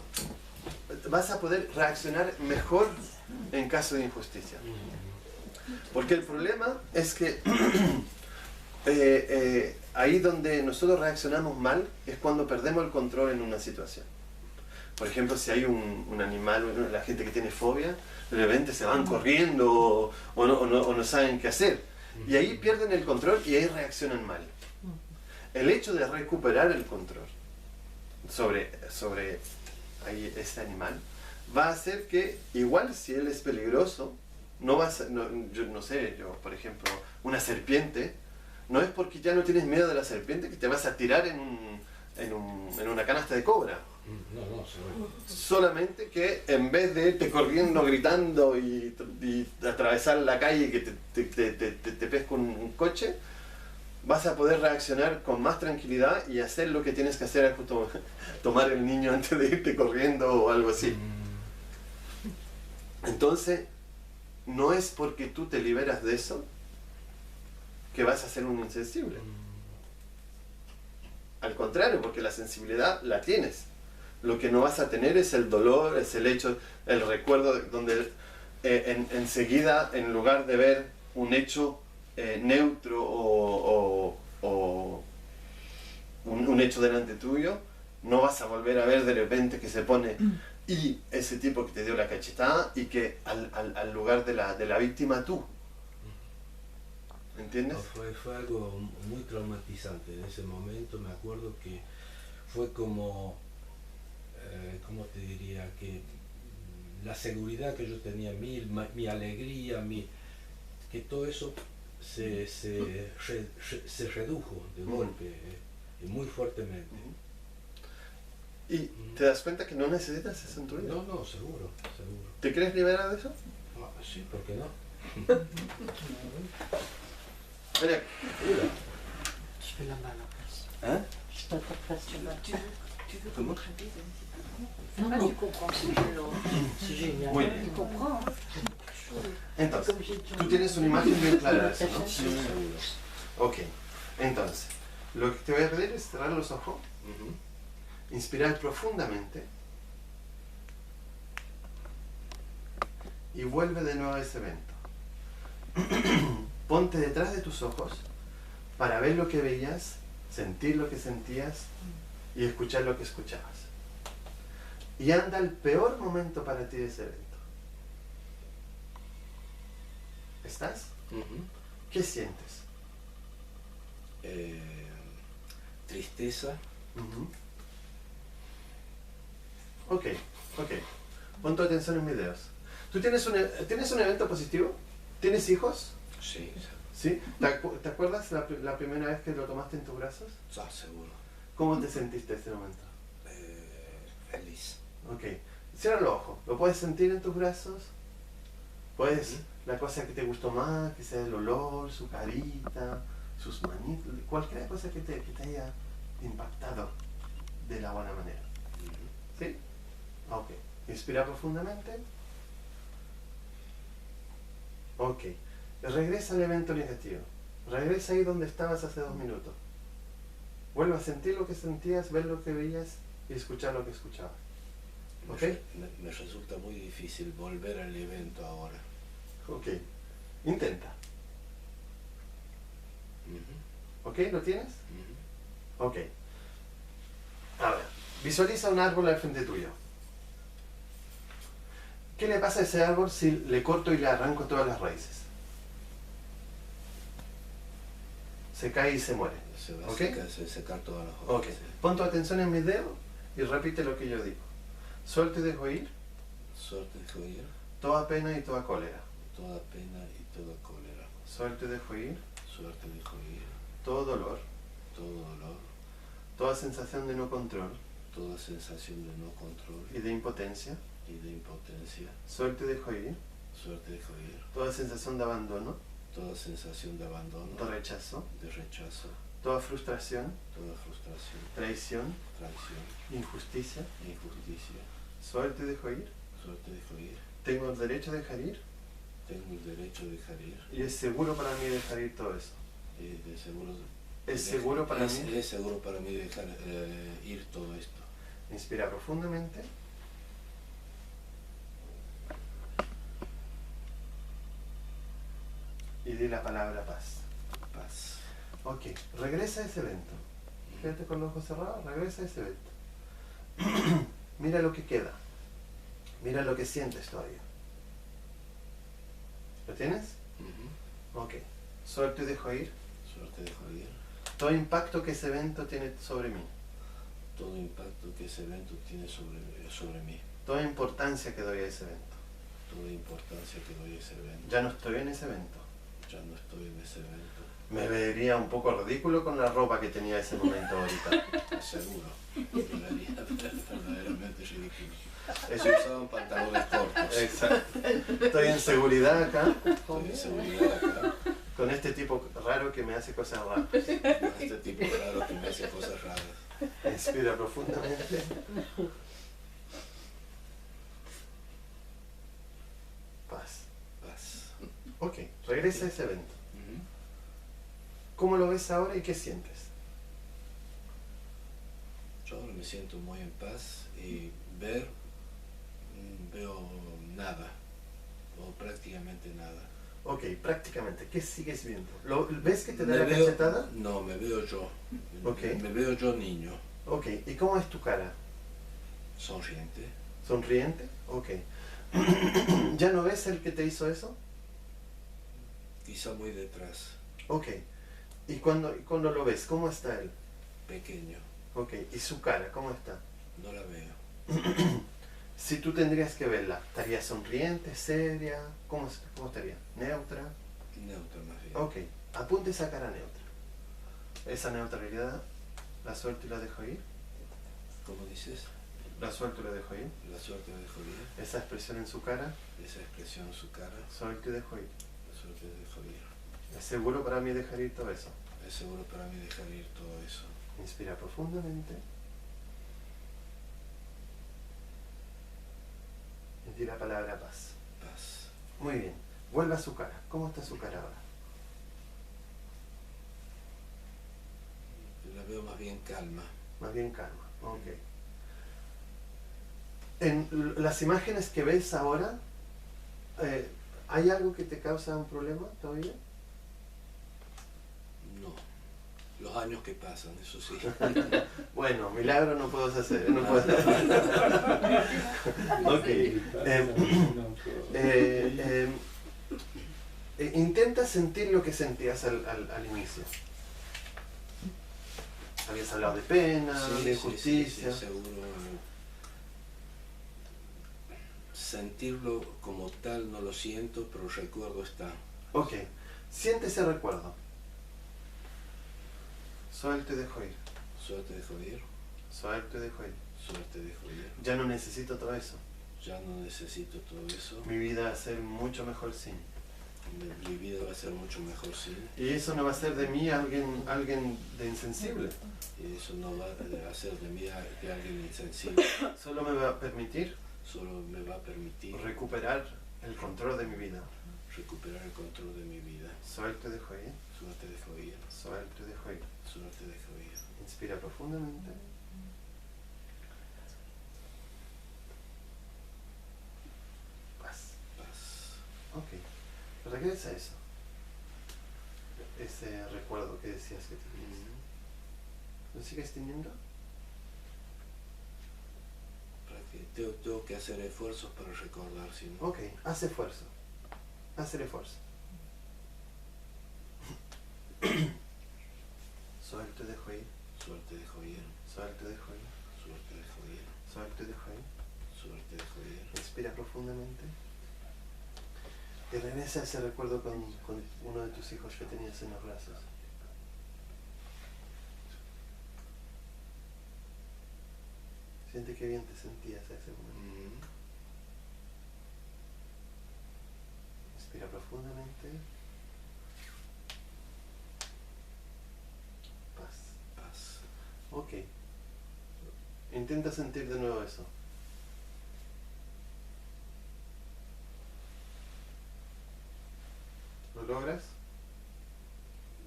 poder reaccionar mejor en caso de injusticia. Porque el problema es que ahí donde nosotros reaccionamos mal es cuando perdemos el control en una situación. Por ejemplo, si hay un animal, la gente que tiene fobia, de repente se van corriendo o no saben qué hacer. Y ahí pierden el control y ahí reaccionan mal. El hecho de recuperar el control sobre este animal va a hacer que, igual si él es peligroso, yo no sé, por ejemplo, una serpiente, no es porque ya no tienes miedo de la serpiente que te vas a tirar en una canasta de cobra. No, seguro. Solamente que en vez de irte corriendo, gritando y atravesar la calle y que te pesca un coche, vas a poder reaccionar con más tranquilidad y hacer lo que tienes que hacer, es justo tomar el niño antes de irte corriendo o algo así. Entonces, no es porque tú te liberas de eso que vas a ser un insensible. Al contrario, porque la sensibilidad la tienes. Lo que no vas a tener es el dolor, es el hecho, el recuerdo donde enseguida, en lugar de ver un hecho neutro o un hecho delante tuyo, no vas a volver a ver de repente que se pone y ese tipo que te dio la cachetada y que al lugar de la víctima tú. ¿Entiendes? No, fue algo muy traumatizante en ese momento. Me acuerdo que fue como, ¿cómo te diría? Que la seguridad que yo tenía, mi alegría, que todo eso se redujo de golpe y muy fuertemente. ¿Y te das cuenta que no necesitas eso en tu vida? No, seguro. ¿Te crees liberar de eso? Sí, ¿por qué no? Mira, Je fais la main à la place. Hein? Je suis à ta place, tu vas. Tu veux qu'on traduise un petit peu? Non, tu comprends ce que je lance. C'est génial. Muy Tu bien. comprends? Entonces, Comme j'ai dit. tú tienes una imagen bien clara de eso, ¿no? Seguro. Ok, entonces, lo que te voy a pedir es cerrar los ojos, inspirar profundamente y vuelve de nuevo a ese evento. Ponte detrás de tus ojos para ver lo que veías, sentir lo que sentías y escuchar lo que escuchabas. Y anda el peor momento para ti de ese evento. ¿Estás? ¿Qué sientes? Tristeza. Ok. Pon tu atención en mis dedos. ¿Tú tienes un evento positivo? ¿Tienes hijos? Sí, ¿Sí? ¿Te acuerdas la primera vez que lo tomaste en tus brazos? seguro. ¿Cómo te sentiste en ese momento? Feliz. Ok. Cierra los ojos. ¿Lo puedes sentir en tus brazos? Puedes, la cosa que te gustó más, que sea el olor, su carita, sus manitos, cualquier cosa que te haya impactado de la buena manera. ¿Sí? Ok. Inspira profundamente. Ok. Regresa al evento negativo. Regresa ahí donde estabas hace 2 minutos. Vuelve a sentir lo que sentías, ver lo que veías y escuchar lo que escuchabas. ¿Ok? Me resulta muy difícil volver al evento ahora. Ok. Intenta. ¿Ok? ¿Lo tienes? Ok. Ahora, visualiza un árbol al frente tuyo. ¿Qué le pasa a ese árbol si le corto y le arranco todas las raíces? Se cae y se muere. Se va ¿Ok? a secar todas las Ok. hojas. Pon tu atención en mis dedos y repite lo que yo digo. Suelto y dejo ir Suerte dejo ir, toda pena y toda cólera. toda pena y toda cólera. Suelto y dejo ir Suerte dejo ir, todo dolor, todo dolor, toda sensación de no control toda sensación de no control y de impotencia. y de impotencia. Suelto y dejo ir Suerte dejo ir, toda sensación de abandono, toda sensación de abandono, de rechazo, de rechazo, toda frustración, toda frustración, traición, traición, injusticia. injusticia. Suelto y dejo ir. Suerte dejo ir, Tengo el derecho de dejar ir tengo el derecho de dejar ir. y es seguro para mí dejar ir todo eso. De seguro, Es seguro para es, mí. es seguro para mí dejar ir todo esto. Inspira profundamente. Y di la palabra paz. Paz. Ok, regresa a ese evento. Fíjate con los ojos cerrados, regresa a ese evento. Mira lo que queda. Mira lo que sientes todavía. ¿Lo tienes? Ok. Suelto y dejo ir Suerte dejo ir, todo impacto que ese evento tiene sobre mí. todo impacto que ese evento tiene sobre mí, Toda importancia que doy a ese evento. toda importancia que doy a ese evento. Ya no estoy en ese evento. Ya no estoy en ese evento. Me vería un poco ridículo con la ropa que tenía ese momento ahorita. Seguro. Me daría verdaderamente ridículo. Eso Si usaban pantalones cortos. Exacto. Estoy en seguridad acá Estoy en seguridad acá. con este tipo raro que me hace cosas raras. Con este tipo raro que me hace cosas raras. Inspira profundamente. Paz. Paz. Ok, regresa a ese evento. ¿Cómo lo ves ahora y qué sientes? Yo ahora me siento muy en paz y veo nada, o prácticamente nada. Ok, prácticamente, ¿qué sigues viendo? ¿Ves que te da Me la veo- cachetada? No, me veo yo. Ok. Me veo yo niño, Ok, ¿y cómo es tu cara? sonriente. ¿Sonriente? Ok. ¿Ya no ves el que te hizo eso? Quizá muy detrás, Ok. ¿Y cuando lo ves, cómo está él? pequeño. Ok, ¿y su cara, cómo está? No la veo. Si tú tendrías que verla, ¿estaría sonriente, seria? ¿Cómo estaría? ¿Neutra? Neutra más bien. Ok, apunte esa cara neutra. Esa neutralidad, la suelto y la dejo ir. ¿Cómo dices? La suelto y la dejo ir. La suerte dejo ir, Esa expresión en su cara, esa expresión en su cara, suelto y dejo ir. la suerte dejo ir. Es seguro para mí dejar ir todo eso. Es seguro para mí dejar ir todo eso. Inspira profundamente. Y di la palabra paz. Paz. Muy bien. Vuelve a su cara. ¿Cómo está su cara ahora? La veo más bien calma. Más bien calma. Ok. En las imágenes que ves ahora, ¿hay algo que te causa un problema todavía? No. Los años que pasan, eso sí. Bueno, milagro no puedo hacer. No puedo hacer. Ok. Intenta sentir lo que sentías al inicio. Habías hablado de pena, Sí, de sí, injusticia. sí, seguro. Sentirlo como tal no lo siento, pero el recuerdo está. Ok, siente ese recuerdo. Suelto y dejo ir. Suerte dejo ir, Suelto y dejo ir. suerte dejo ir. Ya no necesito todo eso. Ya no necesito todo eso. Mi vida va a ser mucho mejor sin. Mi vida va a ser mucho mejor sin. Y eso no va a ser de mí alguien de insensible. Y eso no va a hacer de mí de alguien insensible. Solo me va a permitir Solo me va a permitir recuperar el control de mi vida. recuperar el control de mi vida. Suelte dejo ir. Suerte dejo ir. Suelte dejo ir. Suerte dejo ir. Inspira profundamente. Paz. Paz. Ok. Regresa a eso. Ese recuerdo que decías que tenías. ¿Lo sigues teniendo? Para que tengo que hacer esfuerzos para recordar, si no. Ok, haz esfuerzo. Haz el esfuerzo. Suelte dejo ir. Suerte dejo ir. Suelte dejo ir. Suerte dejo ir. Suelte dejo ir. Suerte dejo ir. Respira profundamente. Y regresa a ese recuerdo con uno de tus hijos que tenías en los brazos. Siente qué bien te sentías a ese momento. Respira profundamente. Paz. Paz. Ok. Intenta sentir de nuevo eso. ¿Lo logras?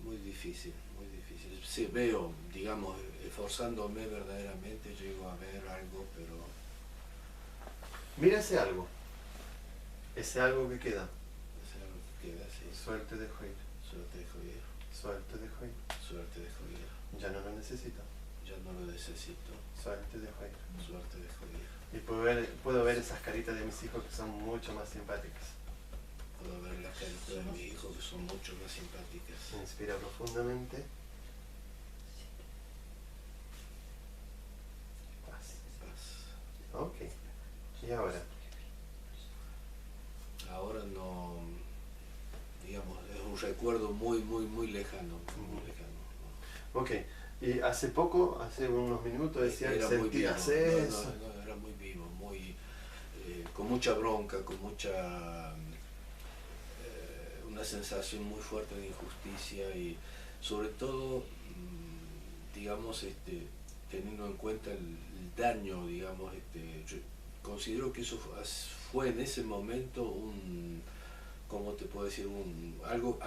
Muy difícil, muy difícil. Sí, veo, digamos, esforzándome verdaderamente, llego a ver algo, pero... Mira ese algo. Ese algo que queda. Es algo que queda así. Suerte dejo ir. Suerte dejo ir. Suerte dejo ir. Suerte dejo ir. Ya no lo necesito. Ya no lo necesito. Suerte dejo ir. Suerte dejo ir. Y puedo ver esas caritas de mis hijos que son mucho más simpáticas. Puedo ver las caritas de mis hijos que son mucho más simpáticas. Inspira profundamente. Paz. Paz. Ok. ¿Y ahora? Ahora no, digamos, es un recuerdo muy lejano, muy lejano. Ok. Y hace poco, hace unos minutos decías que Era muy vivo, sentías eso. no, era muy vivo, muy, con mucha bronca, con mucha, una sensación muy fuerte de injusticia y sobre todo, digamos, teniendo en cuenta el daño, digamos, yo considero que eso fue en ese momento un, ¿cómo te puedo decir? Algo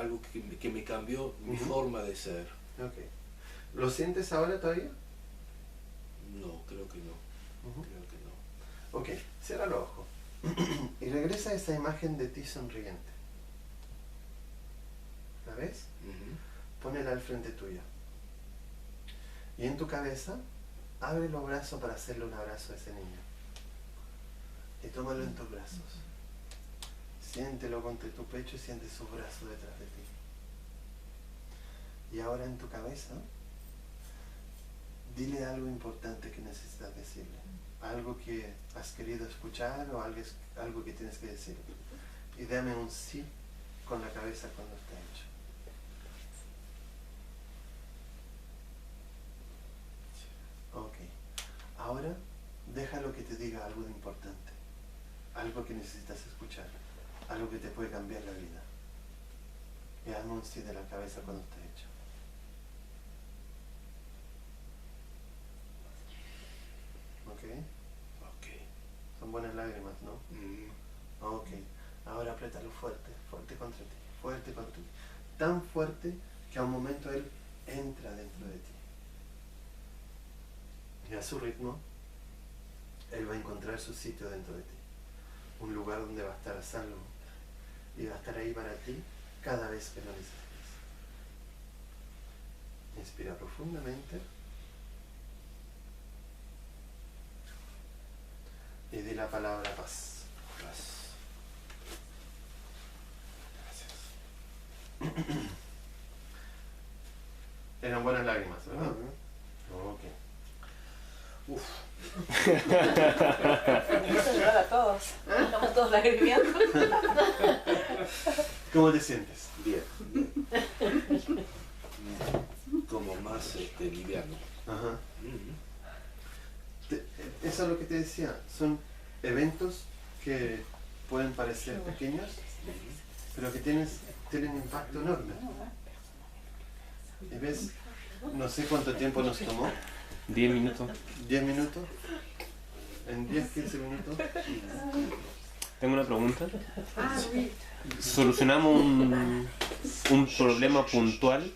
que me cambió mi forma de ser. Ok. ¿Lo sientes ahora todavía? No, creo que no. Creo que no. Ok, cierra los ojos. Y regresa a esa imagen de ti sonriente. ¿La ves? Ponela al frente tuyo. Y en tu cabeza, abre los brazos para hacerle un abrazo a ese niño. Y tómalo en tus brazos. Siéntelo contra tu pecho y siente sus brazos detrás de ti. Y ahora en tu cabeza, dile algo importante que necesitas decirle. Algo que has querido escuchar o algo que tienes que decir. Y dame un sí con la cabeza cuando esté hecho. Ok. Ahora, déjalo que te diga algo de importante. Algo que necesitas escuchar. Algo que te puede cambiar la vida. Y hazme un sí de la cabeza cuando esté hecho. ¿Ok? Ok. Son buenas lágrimas, ¿no? Ok. Ahora apriétalo fuerte, fuerte contra ti, fuerte contra ti. Tan fuerte que a un momento él entra dentro de ti. Y a su ritmo, él va a encontrar su sitio dentro de ti. Un lugar donde va a estar a salvo. Y va a estar ahí para ti cada vez que lo necesites. Inspira profundamente. Y di la palabra paz. Paz. Gracias. Eran buenas lágrimas, ¿verdad? Ok. Uf. Vamos a llorar a todos. Estamos todos lagrimeando. ¿Cómo te sientes? Bien. Como más liviano. Ajá. Eso es lo que te decía. Son eventos que pueden parecer pequeños, pero que tienen impacto enorme. ¿Y ves? No sé cuánto tiempo nos tomó. 10 minutos. 10 minutos. En 10, 15 minutos. Tengo una pregunta. Solucionamos un problema puntual,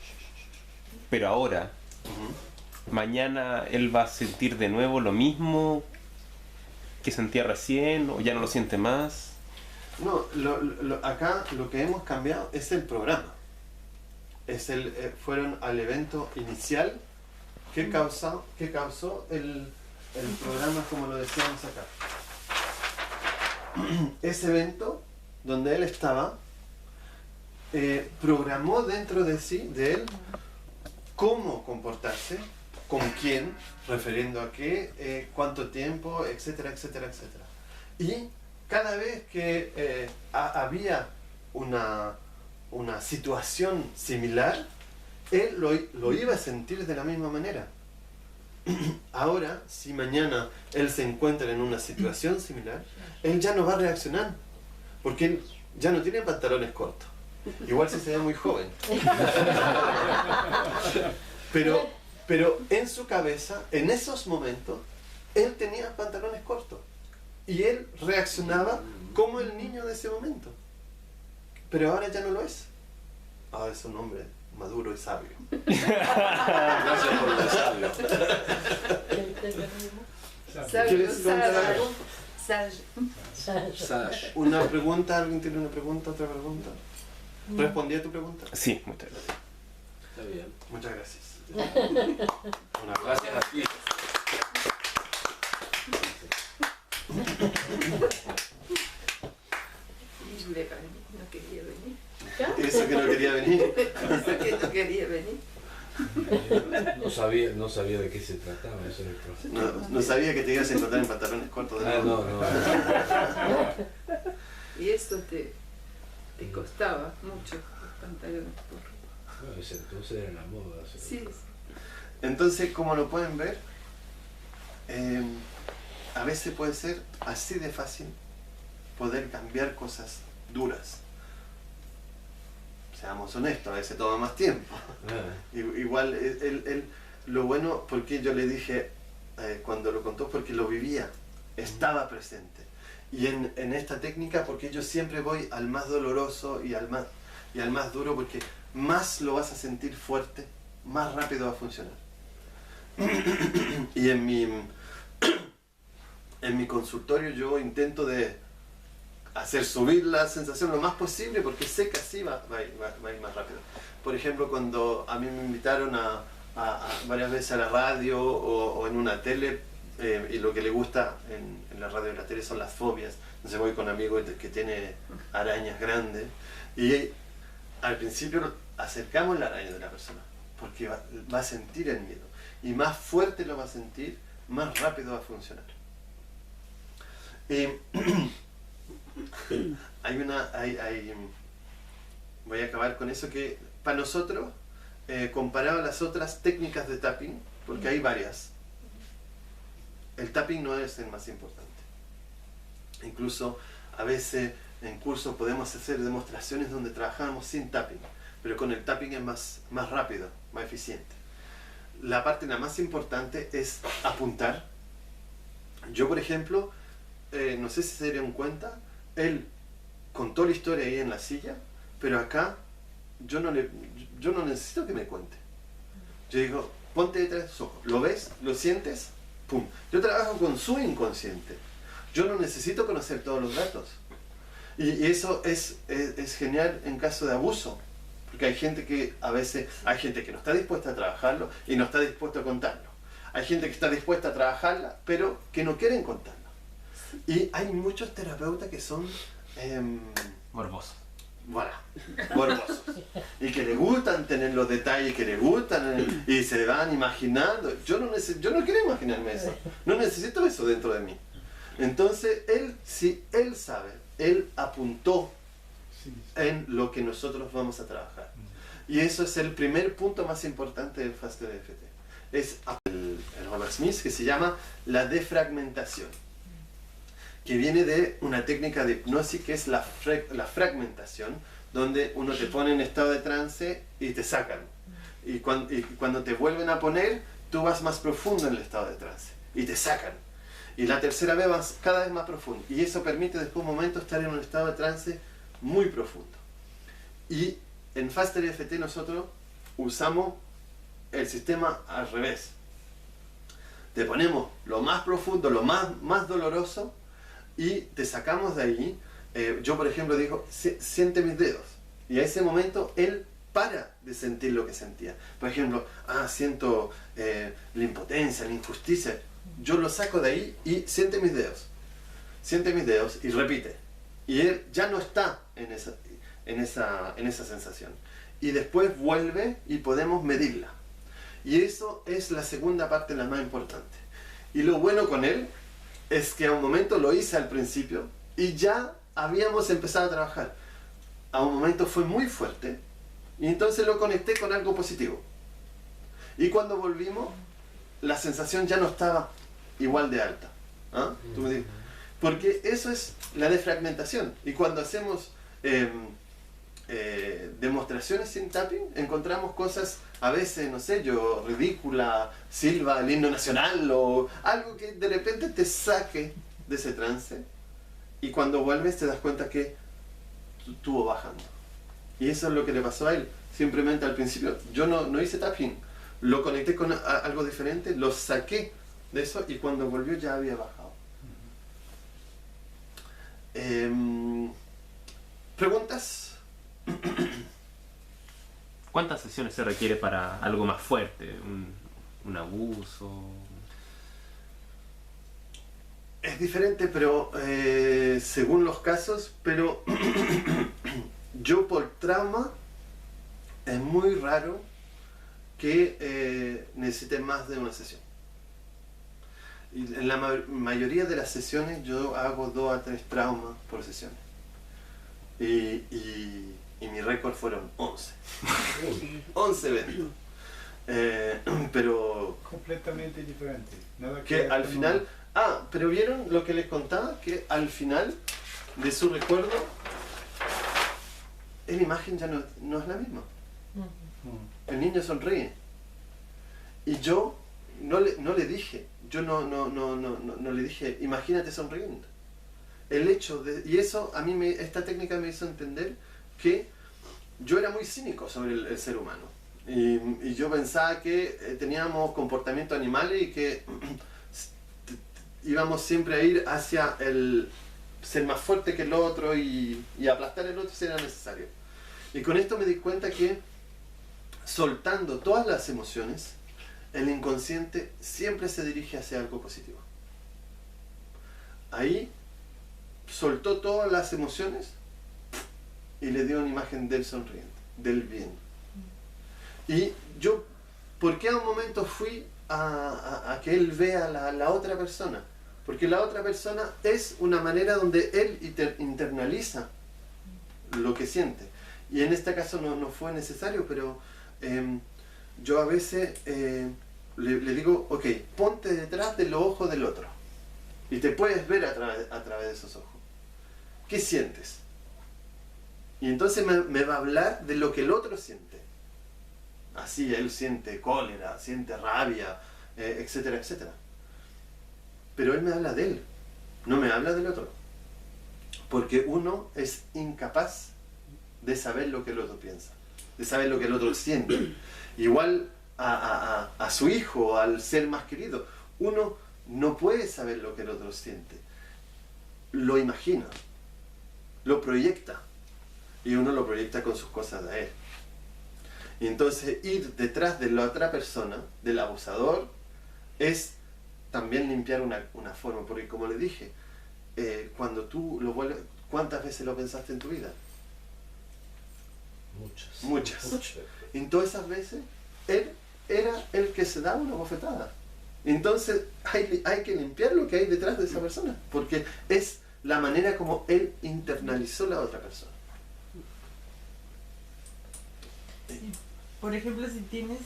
pero ahora. Mañana él va a sentir de nuevo lo mismo que sentía recién, o ya no lo siente más. No, acá lo que hemos cambiado es el programa. Fueron al evento inicial que causó el programa, como lo decíamos acá. Ese evento donde él estaba programó dentro de sí, de él, cómo comportarse, con quién, refiriendo a qué, cuánto tiempo, etcétera, etcétera, etcétera. Y cada vez que había una situación similar, él lo iba a sentir de la misma manera. Ahora, si mañana él se encuentra en una situación similar, él ya no va a reaccionar, porque él ya no tiene pantalones cortos. Igual si se ve muy joven. Pero en su cabeza, en esos momentos, él tenía pantalones cortos. Y él reaccionaba como el niño de ese momento. Pero ahora ya no lo es. Ahora es un hombre maduro y sabio. Gracias por lo sabio. ¿Quieres preguntar algo? Sage. ¿Una pregunta? ¿Alguien tiene una pregunta? ¿Otra pregunta? ¿Respondí a tu pregunta? Sí, muchas gracias. Está bien. Muchas gracias. Una Gracias a ti. No quería venir. Eso que no quería venir. Eso que no quería venir. No sabía de qué se trataba, eso era el problema. No sabía que te ibas a encontrar en pantalones cortos de nuevo. No. Y esto te costaba mucho, los pantalones cortos. Bueno, ese entonces era la moda. Sí. Entonces, como lo pueden ver, a veces puede ser así de fácil poder cambiar cosas duras. Seamos honestos, a veces toma más tiempo. Igual, lo bueno, porque yo le dije, cuando lo contó, porque lo vivía, estaba presente. Y en esta técnica, porque yo siempre voy al más doloroso y al más duro, porque más lo vas a sentir fuerte, más rápido va a funcionar. Y en mi consultorio yo intento de hacer subir la sensación lo más posible, porque sé que así va a ir más rápido. Por ejemplo, cuando a mí me invitaron varias veces a la radio o en una tele, y lo que le gusta en la radio y la tele son las fobias. Entonces voy con amigos que tiene arañas grandes, y al principio acercamos la araña de la persona, porque va a sentir el miedo, y más fuerte lo va a sentir, más rápido va a funcionar. Voy a acabar con eso, que para nosotros, comparado a las otras técnicas de tapping, porque hay varias, el tapping no es el más importante. Incluso a veces en cursos podemos hacer demostraciones donde trabajamos sin tapping, pero con el tapping es más rápido, más eficiente. La parte la más importante es apuntar. Yo, por ejemplo, no sé si se dieron cuenta, él contó la historia ahí en la silla, pero acá yo no necesito que me cuente. Yo digo, ponte detrás de tus ojos, ¿lo ves? ¿Lo sientes? ¡Pum! Yo trabajo con su inconsciente. Yo no necesito conocer todos los datos. Y eso es genial en caso de abuso, porque hay gente que a veces, hay gente que no está dispuesta a trabajarlo y no está dispuesta a contarlo. Hay gente que está dispuesta a trabajarla, pero que no quieren contarlo. Y hay muchos terapeutas que son Morbosos. voilà, morbosos, y que le gustan tener los detalles, que le gustan, y se van imaginando. Yo no quiero imaginarme eso, no necesito eso dentro de mí. Entonces él sabe, él apuntó en lo que nosotros vamos a trabajar, y eso es el primer punto más importante del Faster EFT. Es el Robert Smith, que se llama la defragmentación, que viene de una técnica de hipnosis que es la fragmentación, donde uno te pone en estado de trance y te sacan. Y cuando te vuelven a poner, tú vas más profundo en el estado de trance y te sacan. Y la tercera vez vas cada vez más profundo. Y eso permite después un momento estar en un estado de trance muy profundo. Y en Faster EFT nosotros usamos el sistema al revés. Te ponemos lo más profundo, lo más doloroso, y te sacamos de ahí. Yo, por ejemplo, digo, siente mis dedos. Y a ese momento él para de sentir lo que sentía. Por ejemplo, siento la impotencia, la injusticia. Yo lo saco de ahí y siente mis dedos. Siente mis dedos y repite. Y él ya no está en esa sensación. Y después vuelve y podemos medirla. Y eso es la segunda parte, la más importante. Y lo bueno con él es que a un momento lo hice al principio y ya habíamos empezado a trabajar. A un momento fue muy fuerte y entonces lo conecté con algo positivo. Y cuando volvimos, la sensación ya no estaba igual de alta. ¿Ah? ¿Tú me dices? Porque eso es la defragmentación. Y cuando hacemos demostraciones sin tapping, encontramos cosas a veces, no sé yo, ridícula, silba el himno nacional o algo que de repente te saque de ese trance, y cuando vuelves te das cuenta que estuvo bajando. Y eso es lo que le pasó a él. Simplemente al principio yo no hice tapping, lo conecté con algo diferente, lo saqué de eso y cuando volvió ya había bajado. ¿Preguntas? ¿Cuántas sesiones se requiere para algo más fuerte? ¿Un abuso? Es diferente, pero según los casos, pero yo por trauma es muy raro que necesite más de una sesión. Y en la mayoría de las sesiones yo hago 2 a 3 traumas por sesión. Y mi récord fueron 11. 11 eventos. Pero Completamente diferente. Nada que al final... pero ¿vieron lo que les contaba? Que al final de su recuerdo, la imagen ya no es la misma. El niño sonríe. Y yo no le dije, no le dije, imagínate sonriendo. El hecho de... Y eso, a mí esta técnica me hizo entender que yo era muy cínico sobre el ser humano. Y yo pensaba que teníamos comportamientos animales y que íbamos siempre a ir hacia el ser más fuerte que el otro y aplastar el otro si era necesario. Y con esto me di cuenta que soltando todas las emociones, el inconsciente siempre se dirige hacia algo positivo. Ahí soltó todas las emociones y le dio una imagen del sonriente, del bien. Y yo, ¿por qué a un momento fui a que él vea la otra persona? Porque la otra persona es una manera donde él internaliza lo que siente. Y en este caso no fue necesario, pero yo a veces le digo, ok, ponte detrás de los ojos del otro. Y te puedes ver a través de esos ojos. ¿Qué sientes? Y entonces me va a hablar de lo que el otro siente. Así, él siente cólera, siente rabia, etcétera, etcétera. Pero él me habla de él, no me habla del otro. Porque uno es incapaz de saber lo que el otro piensa, de saber lo que el otro siente. Igual a su hijo, al ser más querido, uno no puede saber lo que el otro siente. Lo imagina, lo proyecta, y uno lo proyecta con sus cosas de él. Y entonces ir detrás de la otra persona, del abusador, es también limpiar una forma, porque como le dije, cuando tú lo vuelves, ¿cuántas veces lo pensaste en tu vida? Muchas. Y en todas esas veces, él era el que se daba una bofetada. Entonces hay que limpiar lo que hay detrás de esa persona, porque es la manera como él internalizó la otra persona. Por ejemplo, si tienes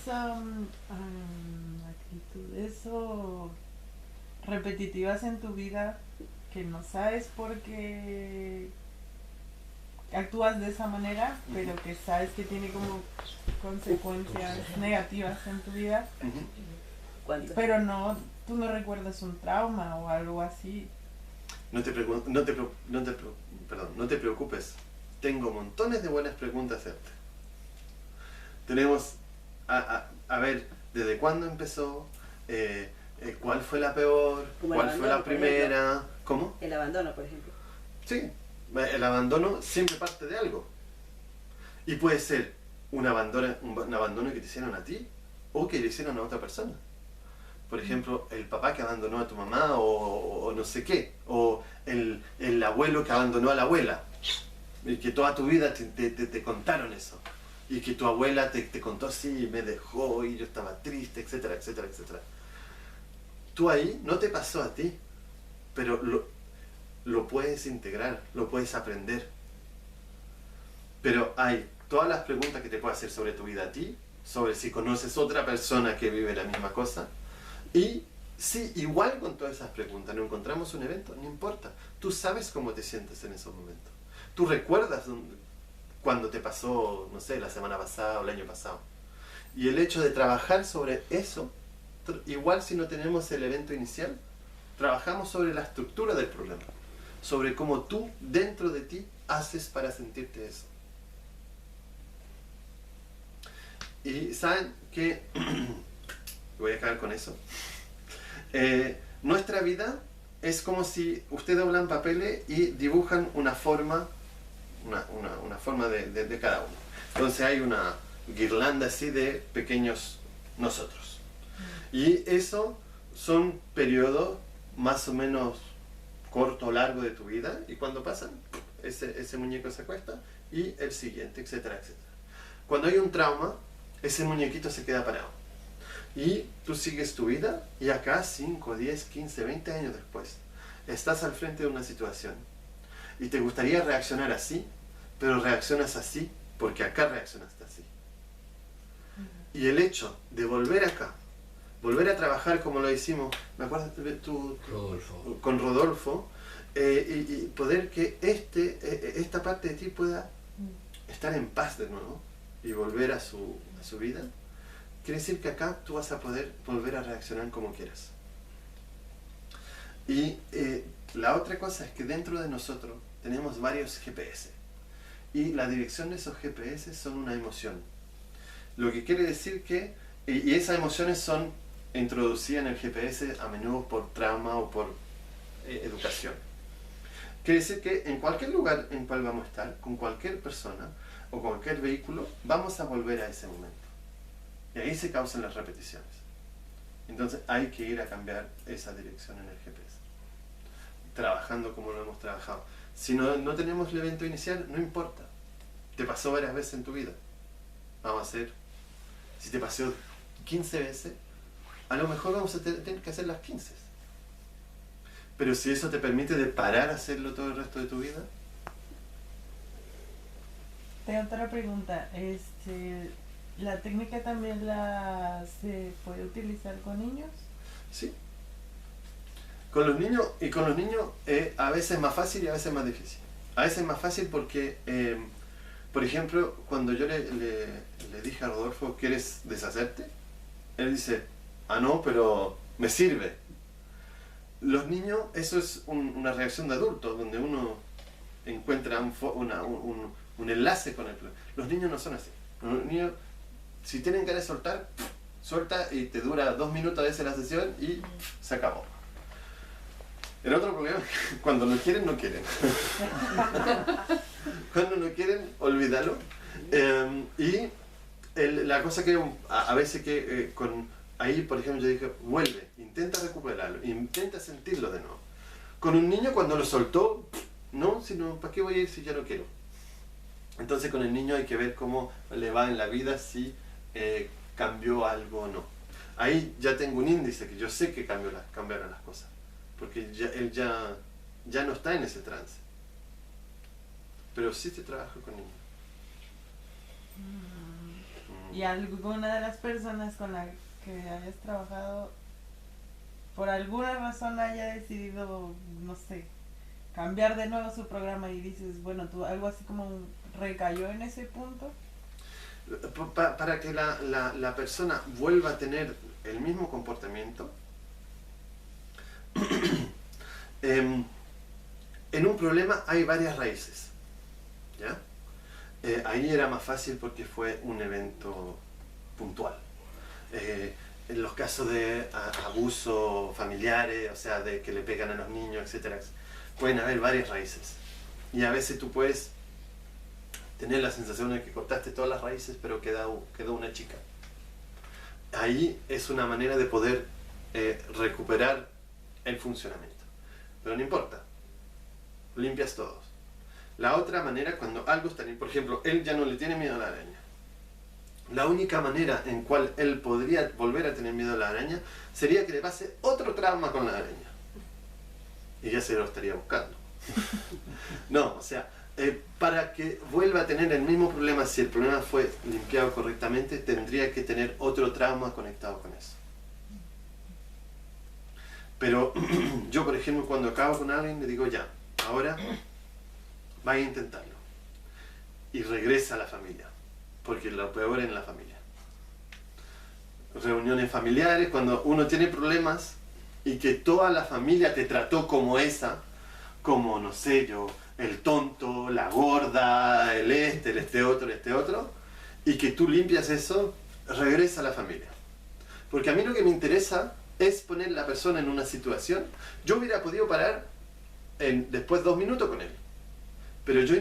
actitudes o repetitivas en tu vida, que no sabes por qué actúas de esa manera, pero que sabes que tiene como consecuencias negativas en tu vida, pero no, tú no recuerdas un trauma o algo así. No te preocupes. Tengo montones de buenas preguntas a hacerte. Tenemos a ver desde cuándo empezó, cuál fue la peor, cuál fue la primera. ¿Cómo? El abandono, por ejemplo. Sí, el abandono siempre parte de algo. Y puede ser un abandono que te hicieron a ti o que le hicieron a otra persona. Por ejemplo, el papá que abandonó a tu mamá o no sé qué. O el abuelo que abandonó a la abuela. Y que toda tu vida te contaron eso. Y que tu abuela te contó, sí, me dejó y yo estaba triste, etcétera, etcétera, etcétera. Tú ahí no te pasó a ti, pero lo puedes integrar, lo puedes aprender. Pero hay todas las preguntas que te puedo hacer sobre tu vida a ti, sobre si conoces otra persona que vive la misma cosa. Y si igual con todas esas preguntas no encontramos un evento, no importa. Tú sabes cómo te sientes en esos momentos. Tú recuerdas cuando te pasó, no sé, la semana pasada o el año pasado. Y el hecho de trabajar sobre eso, igual si no tenemos el evento inicial, trabajamos sobre la estructura del problema. Sobre cómo tú, dentro de ti, haces para sentirte eso. Y saben que, voy a acabar con eso, nuestra vida es como si ustedes doblan papeles y dibujan una forma, una forma de cada uno. Entonces hay una guirlanda así de pequeños nosotros. Y eso son periodos más o menos corto o largo de tu vida, y cuando pasan, ese muñeco se acuesta y el siguiente, etcétera, etcétera. Cuando hay un trauma, ese muñequito se queda parado. Y tú sigues tu vida y acá 5, 10, 15, 20 años después estás al frente de una situación y te gustaría reaccionar así, pero reaccionas así porque acá reaccionaste así. Y el hecho de volver acá, volver a trabajar como lo hicimos, me acuerdo con Rodolfo, y poder que esta parte de ti pueda estar en paz de nuevo y volver a su vida, quiere decir que acá tú vas a poder volver a reaccionar como quieras. Y la otra cosa es que dentro de nosotros tenemos varios GPS. Y la dirección de esos GPS son una emoción. Lo que quiere decir que, y esas emociones son introducidas en el GPS a menudo por trauma o por educación. Quiere decir que en cualquier lugar en cual vamos a estar, con cualquier persona o cualquier vehículo, vamos a volver a ese momento. Y ahí se causan las repeticiones. Entonces hay que ir a cambiar esa dirección en el GPS. Trabajando como lo hemos trabajado. Si no tenemos el evento inicial, no importa. Te pasó varias veces en tu vida. Vamos a hacer, si te pasó 15 veces, a lo mejor vamos a tener que hacer las 15. Pero si eso te permite de parar a hacerlo todo el resto de tu vida. Tengo otra pregunta. ¿La técnica también se puede utilizar con niños? Sí. Con los niños, a veces es más fácil y a veces es más difícil. A veces es más fácil porque, por ejemplo, cuando yo le dije a Rodolfo, ¿quieres deshacerte? Él dice, no, pero me sirve. Los niños, eso es una reacción de adultos, donde uno encuentra un enlace con el problema. Los niños no son así. Los niños, si tienen ganas de soltar, suelta y te dura 2 minutos a veces la sesión y se acabó. El otro problema es que cuando no quieren, no quieren. Cuando no quieren, olvídalo. Y la cosa que a veces que ahí, por ejemplo, yo dije, vuelve, intenta recuperarlo, intenta sentirlo de nuevo. Con un niño cuando lo soltó, no, sino ¿para qué voy a ir si ya no quiero? Entonces con el niño hay que ver cómo le va en la vida, si cambió algo o no. Ahí ya tengo un índice que yo sé que cambiaron las cosas. Porque él ya no está en ese trance. Pero sí se trabaja con niños. ¿Y alguna de las personas con la que hayas trabajado por alguna razón haya decidido, no sé, cambiar de nuevo su programa y dices, bueno, tú algo así como recayó en ese punto. Para que la persona vuelva a tener el mismo comportamiento, en un problema hay varias raíces, ¿ya? Ahí era más fácil porque fue un evento puntual. En los casos de abuso familiares, o sea, de que le pegan a los niños, etc., pueden haber varias raíces. Y a veces tú puedes tener la sensación de que cortaste todas las raíces, pero quedó una chica. Ahí es una manera de poder recuperar el funcionamiento. Pero no importa, limpias todos. La otra manera, cuando algo está bien, por ejemplo, él ya no le tiene miedo a la araña. La única manera en cual él podría volver a tener miedo a la araña sería que le pase otro trauma con la araña. Y ya se lo estaría buscando. No, o sea, para que vuelva a tener el mismo problema, si el problema fue limpiado correctamente, tendría que tener otro trauma conectado con eso. Pero yo, por ejemplo, cuando acabo con alguien, le digo, ya, ahora vaya a intentarlo. Y regresa a la familia, porque lo peor es en la familia. Reuniones familiares, cuando uno tiene problemas y que toda la familia te trató como esa, como, no sé yo, el tonto, la gorda, el este otro, y que tú limpias eso, regresa a la familia. Porque a mí lo que me interesa es poner a la persona en una situación. Yo hubiera podido parar después 2 minutos con él, pero yo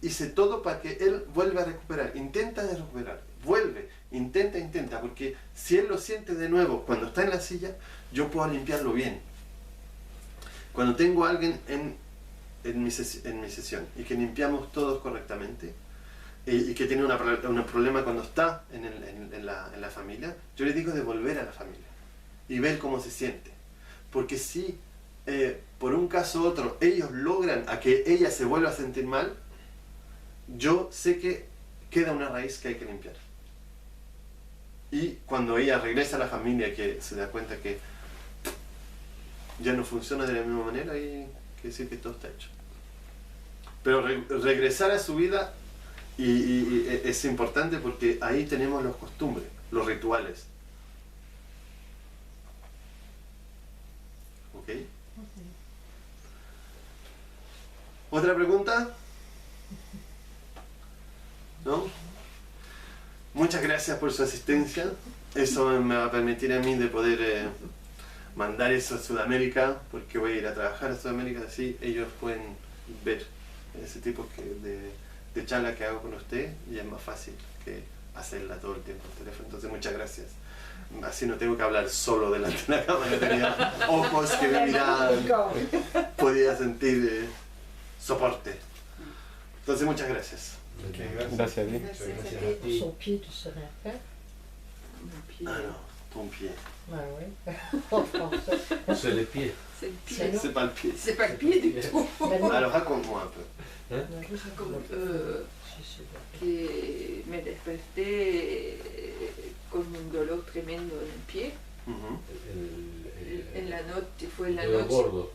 hice todo para que él vuelva a recuperar. Intenta recuperar, vuelve, intenta, porque si él lo siente de nuevo cuando está en la silla, yo puedo limpiarlo bien. Cuando tengo a alguien en mi sesión y que limpiamos todos correctamente y que tiene un problema cuando está en la familia, yo le digo de volver a la familia y ver cómo se siente. Porque si por un caso u otro ellos logran a que ella se vuelva a sentir mal, yo sé que queda una raíz que hay que limpiar. Y cuando ella regresa a la familia, que se da cuenta que ya no funciona de la misma manera, y quiere decir que todo está hecho. Pero regresar a su vida y es importante porque ahí tenemos las costumbres, los rituales. ¿Ok? ¿Otra pregunta? ¿No? Muchas gracias por su asistencia. Eso me va a permitir a mí de poder mandar eso a Sudamérica, porque voy a ir a trabajar a Sudamérica, así ellos pueden ver ese tipo de charla que hago con usted, y es más fácil que hacerla todo el tiempo por teléfono. Entonces muchas gracias. Así no tengo que hablar solo delante de la cámara, tenía ojos que me miraban, podía sentir soporte. Entonces muchas gracias. Okay, gracias. Gracias a ti. Gracias a ti. Son pied, tu saurais faire? Ah non, ton pied. Ah oui. En français. C'est les pieds. C'est le C'est pied. long. C'est pas le pied. C'est pas le pied du tout. Maintenant, Alors raconte-moi un peu. Como, je sais pas. que me desperté con un dolor tremendo en el pie. Mhm. En la noche, fue en la dedo noche. gordo.